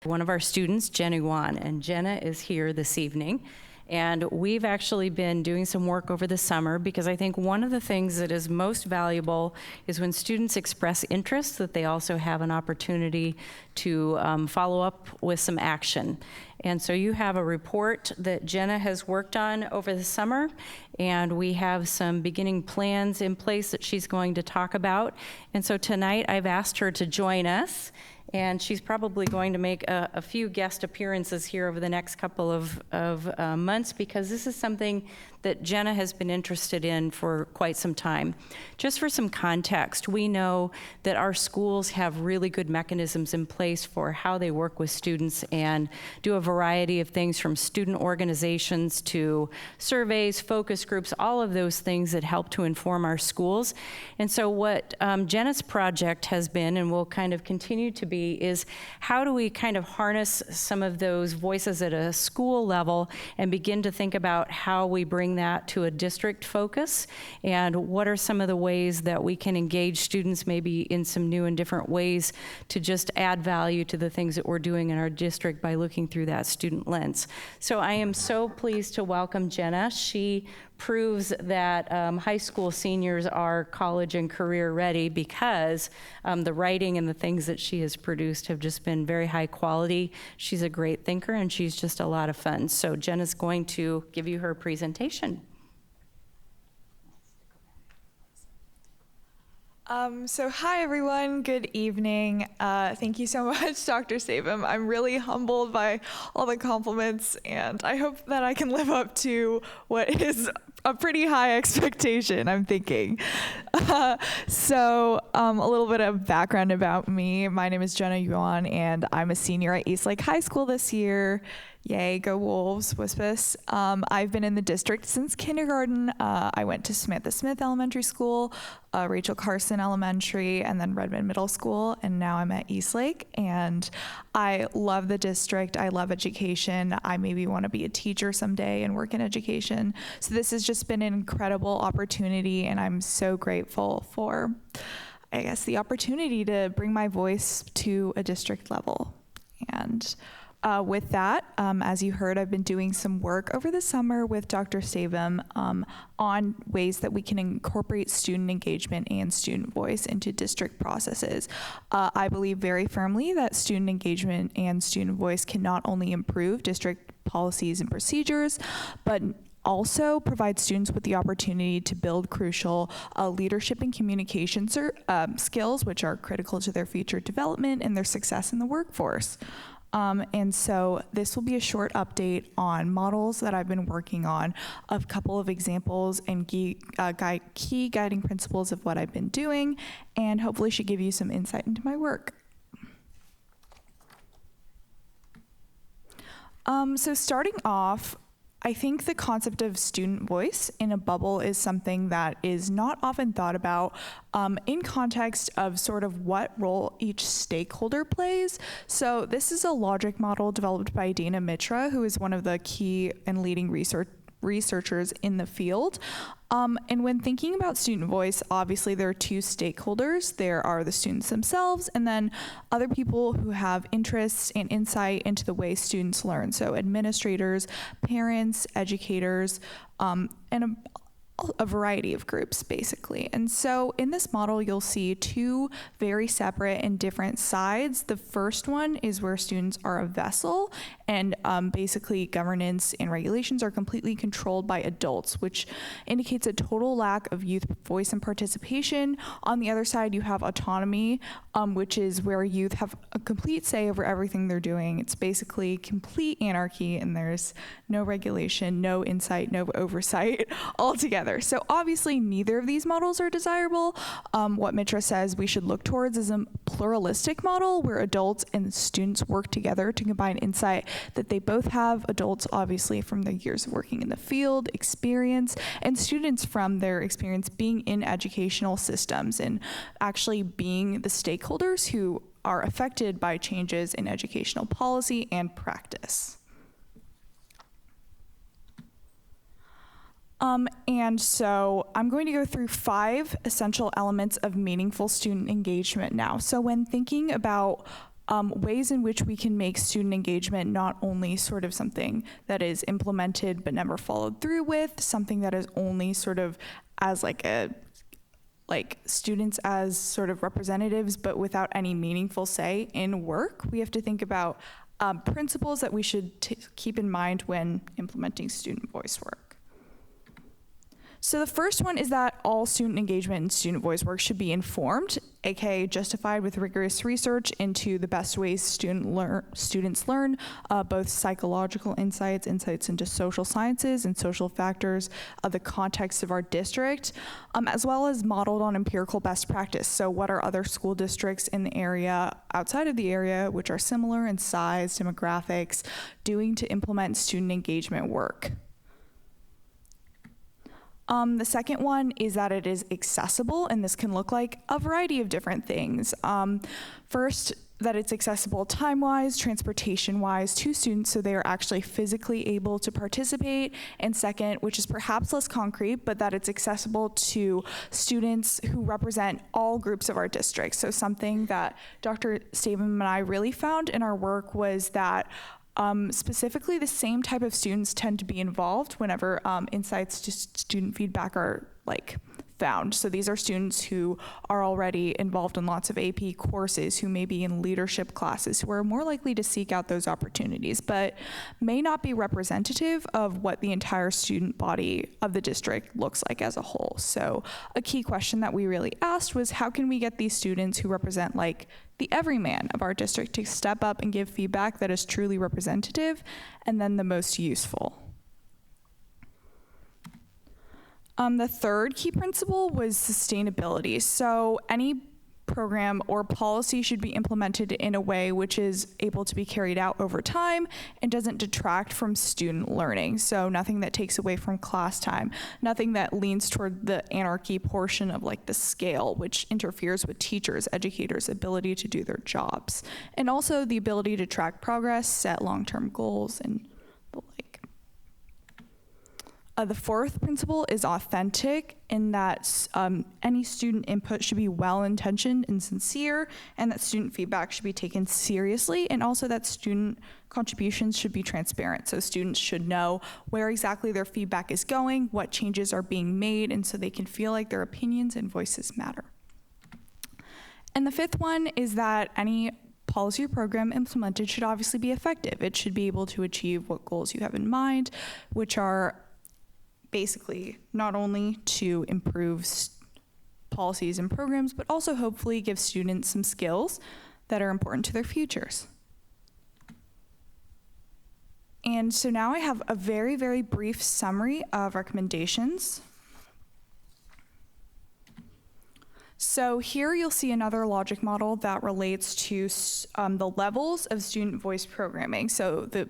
One of our students, Jenna Yuan, and Jenna is here this evening. And we've actually been doing some work over the summer because I think one of the things that is most valuable is when students express interest, that they also have an opportunity to follow up with some action. And so you have a report that Jenna has worked on over the summer, and we have some beginning plans in place that she's going to talk about. And so tonight I've asked her to join us, and she's probably going to make a few guest appearances here over the next couple of months, because this is something that Jenna has been interested in for quite some time. Just for some context, we know that our schools have really good mechanisms in place for how they work with students and do a variety of things, from student organizations to surveys, focus groups, all of those things that help to inform our schools. And so what Jenna's project has been, and will kind of continue to be, is how do we kind of harness some of those voices at a school level and begin to think about how we bring that to a district focus, and what are some of the ways that we can engage students maybe in some new and different ways to just add value to the things that we're doing in our district by looking through that student lens. So I am so pleased to welcome Jenna. She proves that high school seniors are college and career ready, because the writing and the things that she has produced have just been very high quality. She's a great thinker, and she's just a lot of fun. So Jenna's going to give you her presentation. So hi everyone, good evening. Thank you so much, Dr. Stavum. I'm really humbled by all the compliments, and I hope that I can live up to what is a pretty high expectation, I'm thinking. So a little bit of background about me. My name is Jenna Yuan, and I'm a senior at Eastlake High School this year. Yay, go Wolves, Wispus. I've been in the district since kindergarten. I went to Samantha Smith Elementary School, Rachel Carson Elementary, and then Redmond Middle School, and now I'm at Eastlake. And I love the district. I love education. I maybe want to be a teacher someday and work in education. So this has just been an incredible opportunity, and I'm so grateful for, I guess, the opportunity to bring my voice to a district level. And with that, as you heard, I've been doing some work over the summer with Dr. Stavum on ways that we can incorporate student engagement and student voice into district processes. I believe very firmly that student engagement and student voice can not only improve district policies and procedures, but also provide students with the opportunity to build crucial leadership and communication skills, which are critical to their future development and their success in the workforce. And so this will be a short update on models that I've been working on, a couple of examples and key guiding principles of what I've been doing, and hopefully should give you some insight into my work. So starting off, I think the concept of student voice in a bubble is something that is not often thought about in context of sort of what role each stakeholder plays. So this is a logic model developed by Dana Mitra, who is one of the key and leading researchers in the field. And when thinking about student voice, obviously there are two stakeholders. There are the students themselves, and then other people who have interests and insight into the way students learn. So administrators, parents, educators, and a variety of groups, basically. And so in this model, you'll see two very separate and different sides. The first one is where students are a vessel, and basically governance and regulations are completely controlled by adults, which indicates a total lack of youth voice and participation. On the other side, you have autonomy, which is where youth have a complete say over everything they're doing. It's basically complete anarchy, and there's no regulation, no insight, no oversight altogether. So obviously neither of these models are desirable. What Mitra says we should look towards is a pluralistic model where adults and students work together to combine insight that they both have, adults obviously from their years of working in the field, experience, and students from their experience being in educational systems and actually being the stakeholders who are affected by changes in educational policy and practice. And so I'm going to go through 5 essential elements of meaningful student engagement now. So when thinking about ways in which we can make student engagement not only sort of something that is implemented but never followed through with, something that is only sort of as like students as sort of representatives but without any meaningful say in work, we have to think about principles that we should keep in mind when implementing student voice work. So the first one is that all student engagement and student voice work should be informed, aka justified with rigorous research into the best ways students learn, both psychological insights into social sciences and social factors of the context of our district, as well as modeled on empirical best practice. So what are other school districts in the area, outside of the area, which are similar in size, demographics, doing to implement student engagement work? The second one is that it is accessible, and this can look like a variety of different things. First, that it's accessible time-wise, transportation-wise to students so they are actually physically able to participate. And second, which is perhaps less concrete, but that it's accessible to students who represent all groups of our district. So something that Dr. Stavum and I really found in our work was that specifically, the same type of students tend to be involved whenever insights to student feedback are found. So these are students who are already involved in lots of AP courses, who may be in leadership classes, who are more likely to seek out those opportunities, but may not be representative of what the entire student body of the district looks like as a whole. So a key question that we really asked was, how can we get these students who represent the everyman of our district to step up and give feedback that is truly representative and then the most useful? The third key principle was sustainability. So any program or policy should be implemented in a way which is able to be carried out over time and doesn't detract from student learning. So nothing that takes away from class time, nothing that leans toward the anarchy portion of the scale, which interferes with teachers, educators' ability to do their jobs. And also the ability to track progress, set long-term goals, and the like. The fourth principle is authentic, in that any student input should be well-intentioned and sincere, and that student feedback should be taken seriously, and also that student contributions should be transparent. So students should know where exactly their feedback is going, what changes are being made, and so they can feel like their opinions and voices matter. And the fifth one is that any policy or program implemented should obviously be effective. It should be able to achieve what goals you have in mind, which are basically not only to improve policies and programs, but also hopefully give students some skills that are important to their futures. And so now I have a very, very brief summary of recommendations. So here you'll see another logic model that relates to the levels of student voice programming. So the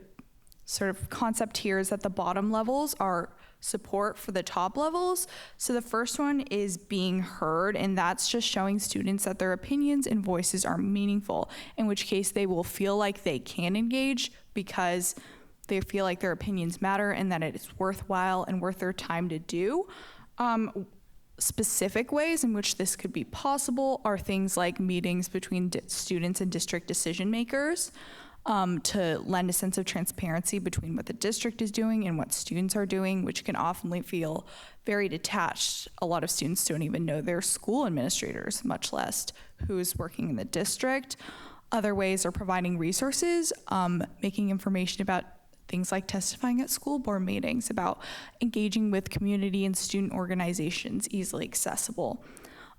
sort of concept here is that the bottom levels are support for the top levels. So the first one is being heard, and that's just showing students that their opinions and voices are meaningful, in which case they will feel like they can engage because they feel like their opinions matter and that it is worthwhile and worth their time to do. Specific ways in which this could be possible are things like meetings between students and district decision makers, to lend a sense of transparency between what the district is doing and what students are doing, which can often feel very detached. A lot of students don't even know their school administrators, much less who's working in the district. Other ways are providing resources, making information about things like testifying at school board meetings, about engaging with community and student organizations, easily accessible.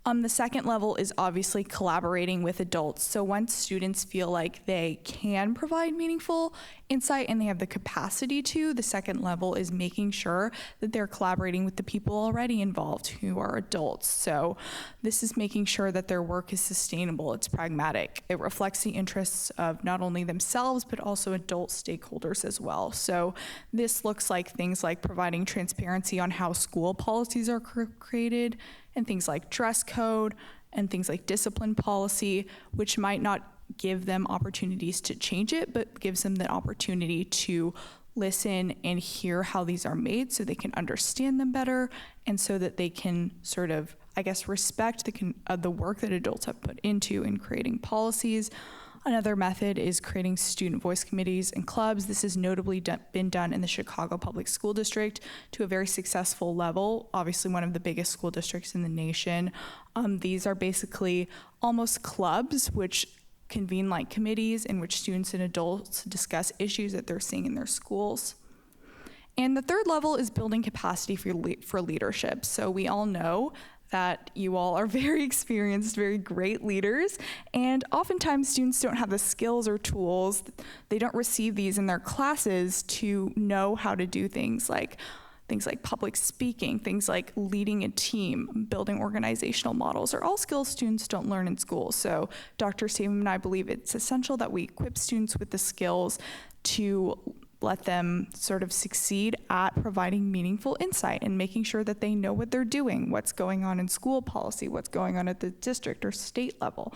The second level is obviously collaborating with adults. So once students feel like they can provide meaningful insight and they have the capacity to, the second level is making sure that they're collaborating with the people already involved who are adults. So this is making sure that their work is sustainable, it's pragmatic. It reflects the interests of not only themselves, but also adult stakeholders as well. So this looks like things like providing transparency on how school policies are created, and things like dress code and things like discipline policy, which might not give them opportunities to change it, but gives them the opportunity to listen and hear how these are made so they can understand them better, and so that they can sort of, respect the work that adults have put into in creating policies. Another method is creating student voice committees and clubs. This has notably been done in the Chicago Public School District to a very successful level, obviously one of the biggest school districts in the nation. These are basically almost clubs which convene like committees in which students and adults discuss issues that they're seeing in their schools. And the third level is building capacity for leadership. So we all know that you all are very experienced, very great leaders, and oftentimes students don't have the skills or tools, they don't receive these in their classes to know how to do things like public speaking, things like leading a team, building organizational models, are all skills students don't learn in school. So Dr. Stavum and I believe it's essential that we equip students with the skills to let them sort of succeed at providing meaningful insight and making sure that they know what they're doing, what's going on in school policy, what's going on at the district or state level.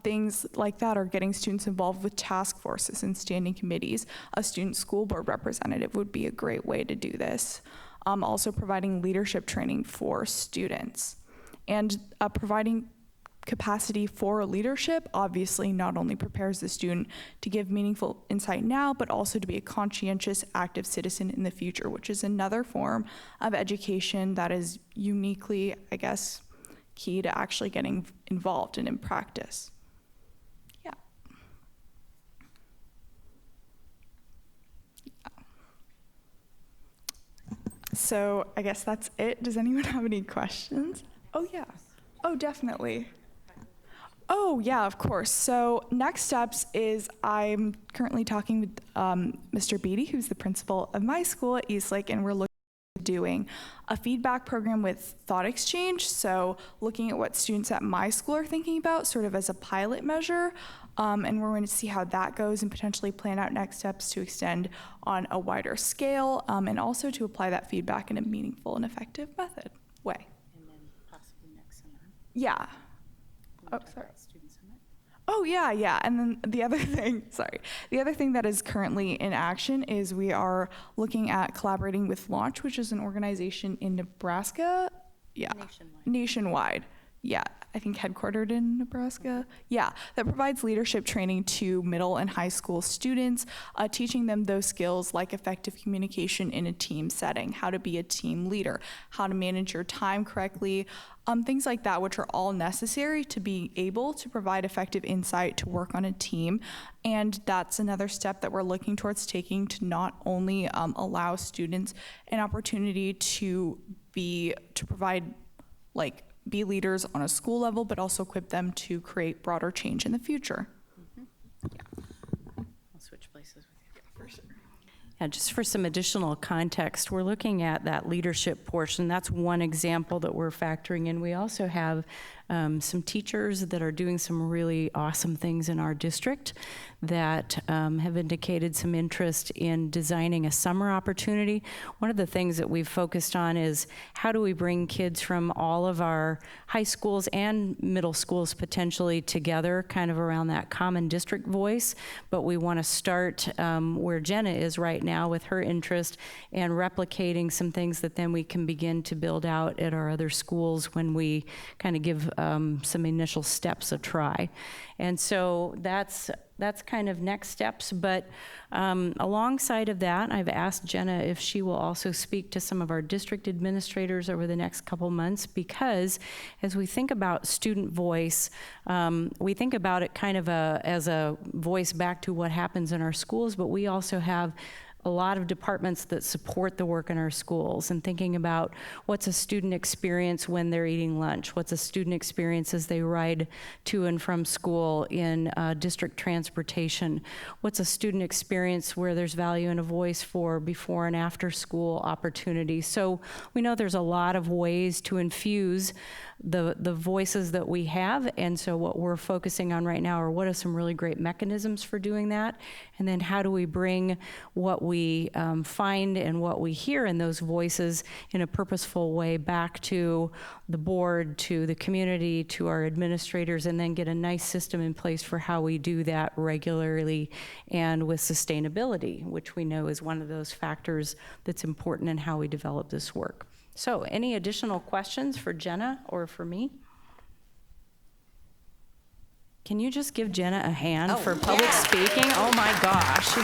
Things like that are getting students involved with task forces and standing committees. A student school board representative would be a great way to do this. Also providing leadership training for students. And providing capacity for leadership obviously not only prepares the student to give meaningful insight now, but also to be a conscientious, active citizen in the future, which is another form of education that is uniquely, I guess, key to actually getting involved and in practice. Yeah. So I guess that's it. Does anyone have any questions? Oh yeah. Oh, definitely. Oh yeah, of course. So next steps is I'm currently talking with Mr. Beatty, who's the principal of my school at Eastlake, and we're looking at doing a feedback program with thought exchange. So looking at what students at my school are thinking about sort of as a pilot measure. And we're going to see how that goes and potentially plan out next steps to extend on a wider scale and also to apply that feedback in a meaningful and effective way. And then possibly next summer. Yeah. Oh, sorry. Oh, yeah. And then the other thing that is currently in action is we are looking at collaborating with Launch, which is an organization in Nebraska. Yeah. Nationwide. Yeah. I think headquartered in Nebraska. Yeah, that provides leadership training to middle and high school students, teaching them those skills like effective communication in a team setting, how to be a team leader, how to manage your time correctly, things like that, which are all necessary to be able to provide effective insight to work on a team. And that's another step that we're looking towards taking to not only allow students an opportunity to provide be leaders on a school level, but also equip them to create broader change in the future. Yeah. I'll switch places with you. For sure. Yeah, just for some additional context, we're looking at that leadership portion. That's one example that we're factoring in. We also have some teachers that are doing some really awesome things in our district that have indicated some interest in designing a summer opportunity. One of the things that we've focused on is how do we bring kids from all of our high schools and middle schools potentially together, kind of around that common district voice. But we want to start where Jenna is right now with her interest and replicating some things that then we can begin to build out at our other schools when we kind of give some initial steps a try. And so that's kind of next steps, but alongside of that, I've asked Jenna if she will also speak to some of our district administrators over the next couple months, because as we think about student voice, we think about it kind of as a voice back to what happens in our schools, but we also have a lot of departments that support the work in our schools, and thinking about what's a student experience when they're eating lunch, what's a student experience as they ride to and from school in district transportation, what's a student experience where there's value and a voice for before and after school opportunities. So we know there's a lot of ways to infuse the voices that we have, and so what we're focusing on right now are what are some really great mechanisms for doing that, and then how do we bring what we find and what we hear in those voices in a purposeful way back to the board, to the community, to our administrators, and then get a nice system in place for how we do that regularly and with sustainability, which we know is one of those factors that's important in how we develop this work. So any additional questions for Jenna or for me? Can you just give Jenna a hand for public speaking? Oh my gosh.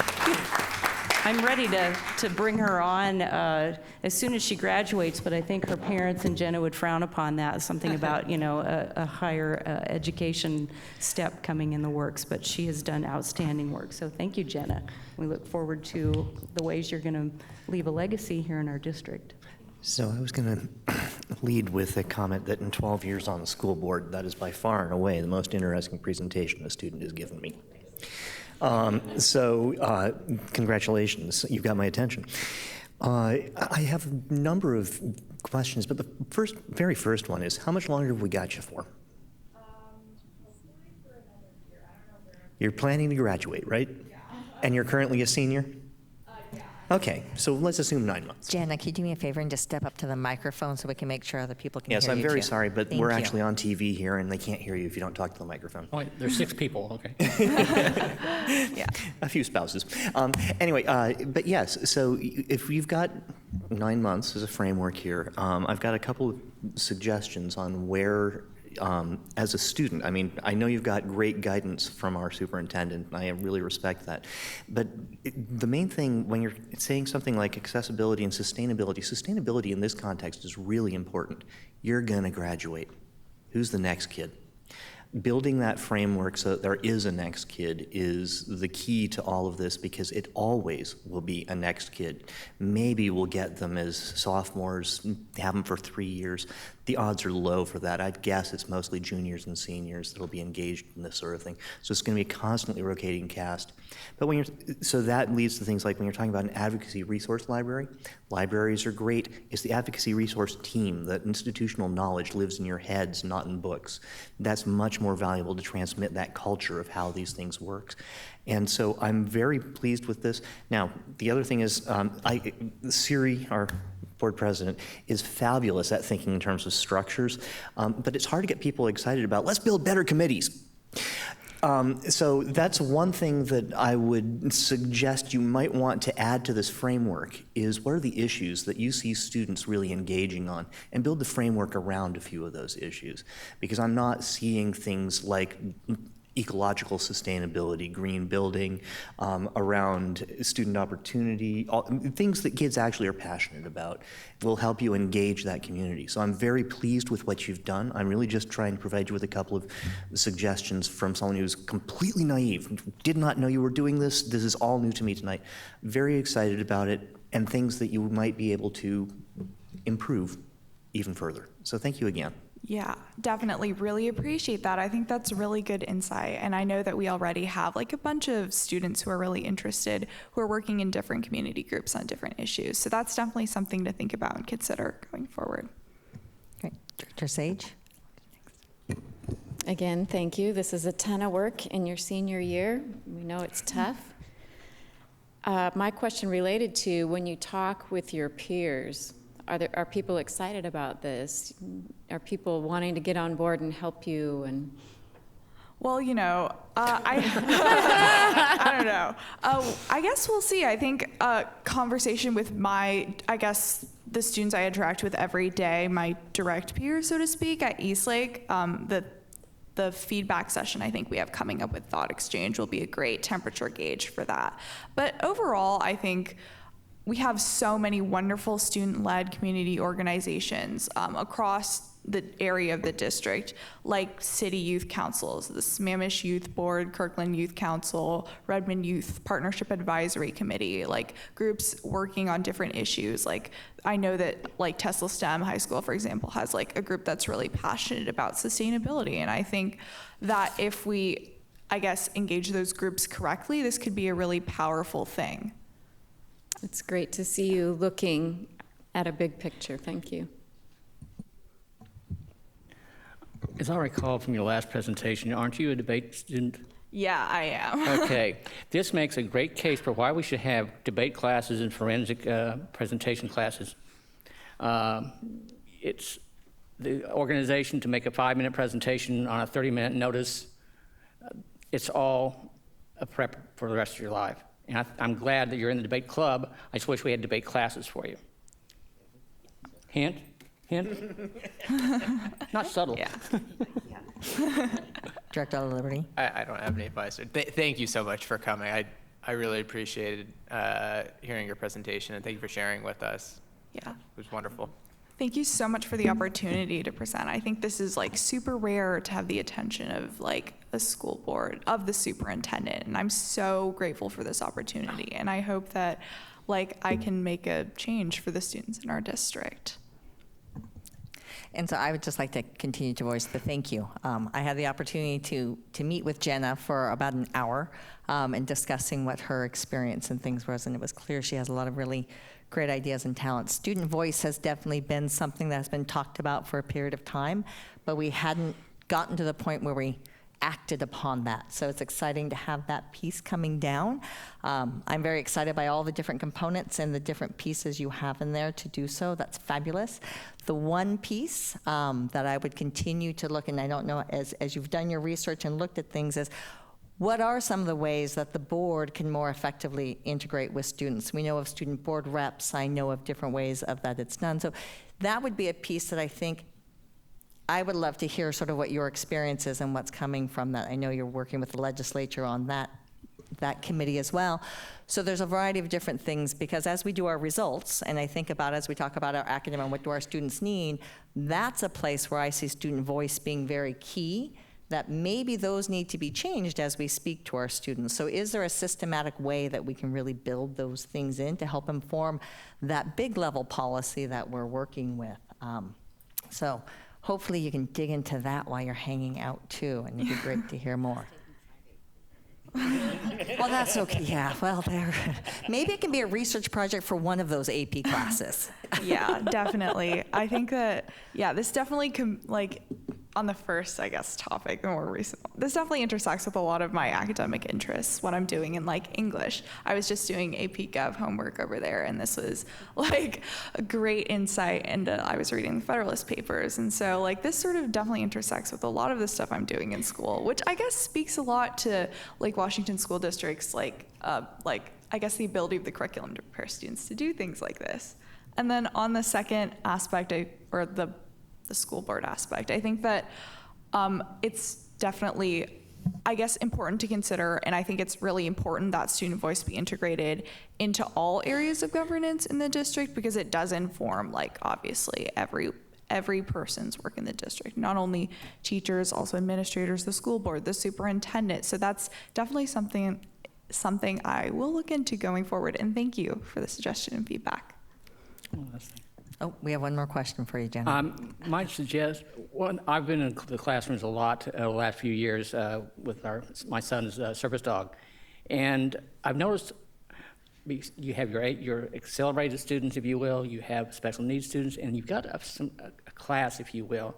I'm ready to bring her on as soon as she graduates, but I think her parents and Jenna would frown upon that, something about, a higher education step coming in the works, but she has done outstanding work. So thank you, Jenna. We look forward to the ways you're going to leave a legacy here in our district. So I was going to lead with a comment that in 12 years on the school board, that is by far and away the most interesting presentation a student has given me. Congratulations, you've got my attention. I have a number of questions, but the very first one is, how much longer have we got you for? You're planning to graduate, right? Yeah. And you're currently a senior? Yeah. Okay, so let's assume 9 months. Jana, can you do me a favor and just step up to the microphone so we can make sure other people can hear you? Yes, I'm very too. sorry, but Thank we're you. actually on TV here, and they can't hear you if you don't talk to the microphone. Oh, there's 6 people, okay. Yeah, a few spouses. Anyway, but yes, so if you've got 9 months as a framework here, I've got a couple of suggestions on where, as a student, I mean, I know you've got great guidance from our superintendent, and I really respect that. But the main thing when you're saying something like accessibility and sustainability in this context is really important. You're gonna graduate. Who's the next kid? Building that framework so that there is a next kid is the key to all of this, because it always will be a next kid. Maybe we'll get them as sophomores, have them for 3 years. The odds are low for that. I'd guess it's mostly juniors and seniors that'll be engaged in this sort of thing. So it's going to be a constantly rotating cast. But so that leads to things like when you're talking about an advocacy resource library, libraries are great. It's the advocacy resource team. That institutional knowledge lives in your heads, not in books. That's much more valuable to transmit that culture of how these things work. And so I'm very pleased with this. Now, the other thing is, Siri, our board president, is fabulous at thinking in terms of structures, but it's hard to get people excited about, let's build better committees. So that's one thing that I would suggest you might want to add to this framework is, what are the issues that you see students really engaging on, and build the framework around a few of those issues. Because I'm not seeing things like ecological sustainability, green building, around student opportunity, things that kids actually are passionate about will help you engage that community. So I'm very pleased with what you've done. I'm really just trying to provide you with a couple of suggestions from someone who's completely naive, did not know you were doing this. This is all new to me tonight. Very excited about it, and things that you might be able to improve even further. So thank you again. Yeah, definitely. Really appreciate that. I think that's really good insight. And I know that we already have like a bunch of students who are really interested, who are working in different community groups on different issues. So that's definitely something to think about and consider going forward. Great. Director Sage? Again, thank you. This is a ton of work in your senior year. We know it's tough. My question related to when you talk with your peers, are people excited about this? Are people wanting to get on board and help you? And well, I don't know. I guess we'll see. I think conversation with the students I interact with every day, my direct peers, so to speak, at Eastlake, the feedback session I think we have coming up with Thought Exchange will be a great temperature gauge for that. But overall, I think we have so many wonderful student-led community organizations across the area of the district, like city youth councils, the Sammamish Youth Board, Kirkland Youth Council, Redmond Youth Partnership Advisory Committee, like groups working on different issues. Like I know that like Tesla STEM High School, for example, has like a group that's really passionate about sustainability. And I think that if we, engage those groups correctly, this could be a really powerful thing. It's great to see you looking at a big picture. Thank you. As I recall from your last presentation, aren't you a debate student? Yeah, I am. Okay. This makes a great case for why we should have debate classes and forensic presentation classes. It's the organization to make a 5-minute presentation on a 30-minute notice. It's all a prep for the rest of your life. And I'm glad that you're in the debate club. I just wish we had debate classes for you. Hint? Hint? Not subtle. Yeah. Director of Liberty? I don't have any advice. Thank you so much for coming. I really appreciated hearing your presentation, and thank you for sharing with us. Yeah. It was wonderful. Thank you so much for the opportunity to present. I think this is like super rare to have the attention of like a school board, of the superintendent, and I'm so grateful for this opportunity. And I hope that like I can make a change for the students in our district. And so I would just like to continue to voice the thank you. I had the opportunity to meet with Jenna for about an hour and discussing what her experience and things was, and it was clear she has a lot of really great ideas and talents. Student voice has definitely been something that has been talked about for a period of time, but we hadn't gotten to the point where we acted upon that. So it's exciting to have that piece coming down. I'm very excited by all the different components and the different pieces you have in there to do so. That's fabulous. The one piece that I would continue to look, and I don't know, as you've done your research and looked at things, is what are some of the ways that the board can more effectively integrate with students? We know of student board reps. I know of different ways of that it's done. So that would be a piece that I think I would love to hear sort of what your experience is and what's coming from that. I know you're working with the legislature on that committee as well. So there's a variety of different things, because as we do our results, and I think about as we talk about our academic and what do our students need, that's a place where I see student voice being very key, that maybe those need to be changed as we speak to our students. So is there a systematic way that we can really build those things in to help inform that big level policy that we're working with? So hopefully you can dig into that while you're hanging out too, and it'd be great to hear more. Well, that's okay. Yeah, well, there. Maybe it can be a research project for one of those AP classes. Yeah, definitely. I think that, yeah, this definitely on the first, I guess, topic, the more recent, this definitely intersects with a lot of my academic interests, what I'm doing in like English. I was just doing AP Gov homework over there, and this was like a great insight into, I was reading the Federalist Papers, and so like this sort of definitely intersects with a lot of the stuff I'm doing in school, which I guess speaks a lot to like Washington school districts, like I guess the ability of the curriculum to prepare students to do things like this. And then on the second aspect, or the school board aspect, I think that it's definitely, I guess, important to consider, and I think it's really important that student voice be integrated into all areas of governance in the district, because it does inform, like, obviously, every person's work in the district, not only teachers, also administrators, the school board, the superintendent. So that's definitely something I will look into going forward, and thank you for the suggestion and feedback. Oh, we have one more question for you, Jenna. Might suggest, I've been in the classrooms a lot the last few years with my son's service dog, and I've noticed you have your accelerated students, if you will, you have special needs students, and you've got a class, if you will,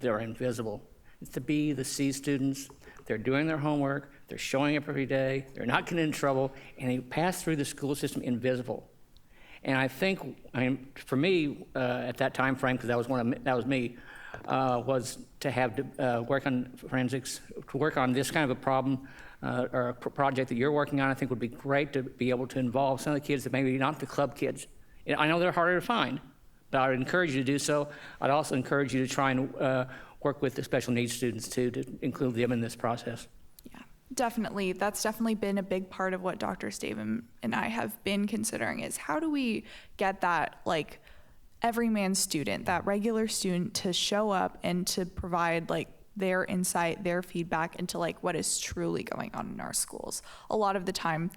that are invisible. It's the B, the C students. They're doing their homework, they're showing up every day, they're not getting in trouble, and they pass through the school system invisible. And I think, for me, at that time frame, because that was me, was to have to work on forensics, to work on this kind of a problem or a project that you're working on. I think would be great to be able to involve some of the kids that maybe not the club kids. I know they're harder to find, but I would encourage you to do so. I'd also encourage you to try and work with the special needs students too, to include them in this process. Definitely. That's definitely been a big part of what Dr. Stavum and I have been considering, is how do we get that like everyman student, that regular student, to show up and to provide like their insight, their feedback into like what is truly going on in our schools. A lot of the time,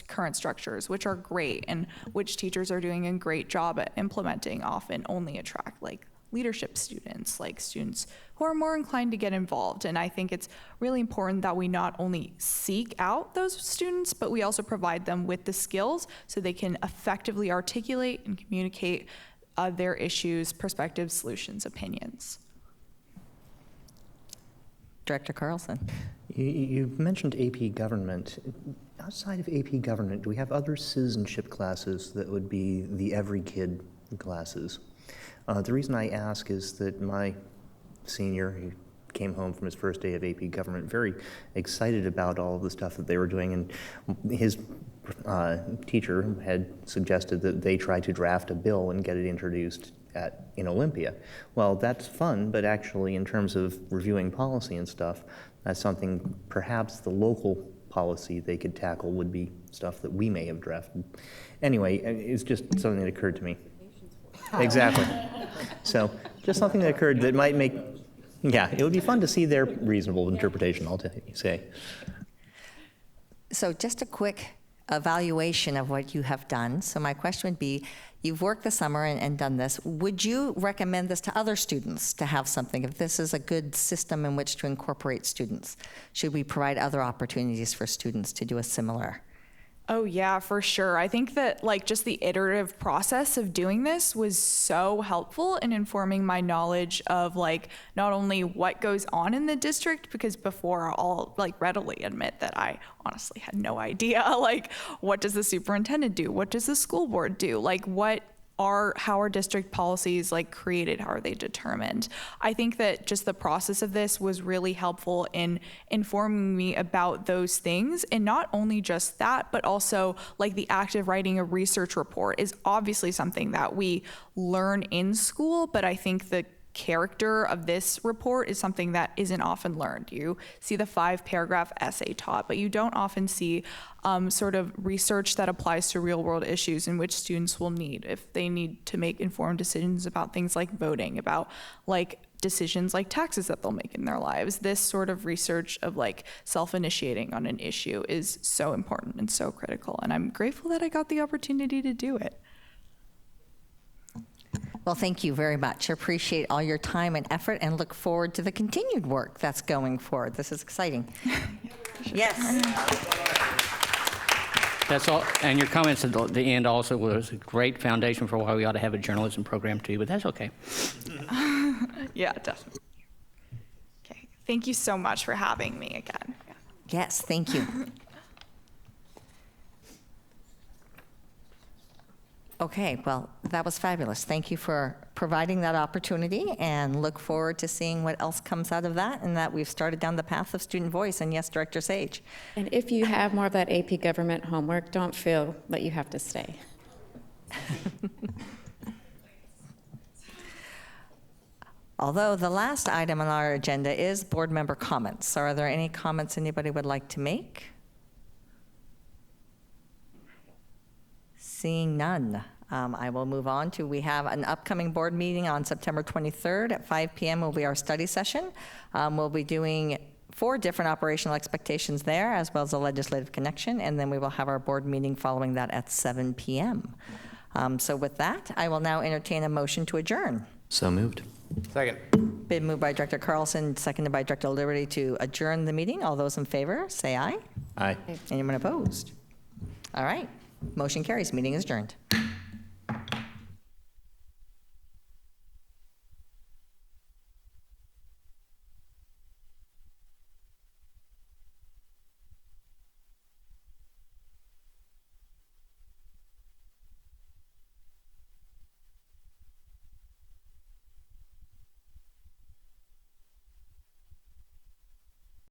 current structures, which are great and which teachers are doing a great job at implementing, often only attract like leadership students, like students who are more inclined to get involved. And I think it's really important that we not only seek out those students, but we also provide them with the skills so they can effectively articulate and communicate their issues, perspectives, solutions, opinions. Director Carlson. You mentioned AP government. Outside of AP government, do we have other citizenship classes that would be the every kid classes? The reason I ask is that my senior, who came home from his first day of AP government, very excited about all of the stuff that they were doing, and his teacher had suggested that they try to draft a bill and get it introduced in Olympia. Well, that's fun, but actually in terms of reviewing policy and stuff, that's something perhaps the local policy they could tackle would be stuff that we may have drafted. Anyway, it's just something that occurred to me. Exactly. So just something that occurred that might make, yeah, it would be fun to see their reasonable interpretation, I'll say. So just a quick evaluation of what you have done. So my question would be, you've worked the summer and done this. Would you recommend this to other students to have something? If this is a good system in which to incorporate students, should we provide other opportunities for students to do a similar? Oh yeah, for sure. I think that like just the iterative process of doing this was so helpful in informing my knowledge of like not only what goes on in the district, because before I'll like readily admit that I honestly had no idea, like what does the superintendent do? What does the school board do? Like how are district policies like created? How are they determined? I think that just the process of this was really helpful in informing me about those things. And not only just that, but also like the act of writing a research report is obviously something that we learn in school, but I think the character of this report is something that isn't often learned. You see the 5-paragraph essay taught, but you don't often see sort of research that applies to real world issues in which students will need if they need to make informed decisions about things like voting, about like decisions like taxes that they'll make in their lives. This sort of research of like self-initiating on an issue is so important and so critical, and I'm grateful that I got the opportunity to do it. Well, thank you very much. I appreciate all your time and effort and look forward to the continued work that's going forward. This is exciting. Yes. That's all. And your comments at the end also was a great foundation for why we ought to have a journalism program too, but that's okay. Yeah, definitely. Okay. Thank you so much for having me again. Yes, thank you. Okay, well, that was fabulous. Thank you for providing that opportunity, and look forward to seeing what else comes out of that, and that we've started down the path of student voice. And yes, Director Sage. And if you have more of that AP government homework, don't feel that you have to stay. Although the last item on our agenda is board member comments. So are there any comments anybody would like to make? Seeing none, I will move on to, we have an upcoming board meeting on September 23rd at 5 p.m. will be our study session. We'll be doing 4 different operational expectations there, as well as a legislative connection, and then we will have our board meeting following that at 7 p.m. So with that, I will now entertain a motion to adjourn. So moved. Second. Been moved by Director Carlson, seconded by Director Liberty to adjourn the meeting. All those in favor, say aye. Aye. Anyone opposed? All right. Motion carries. Meeting is adjourned.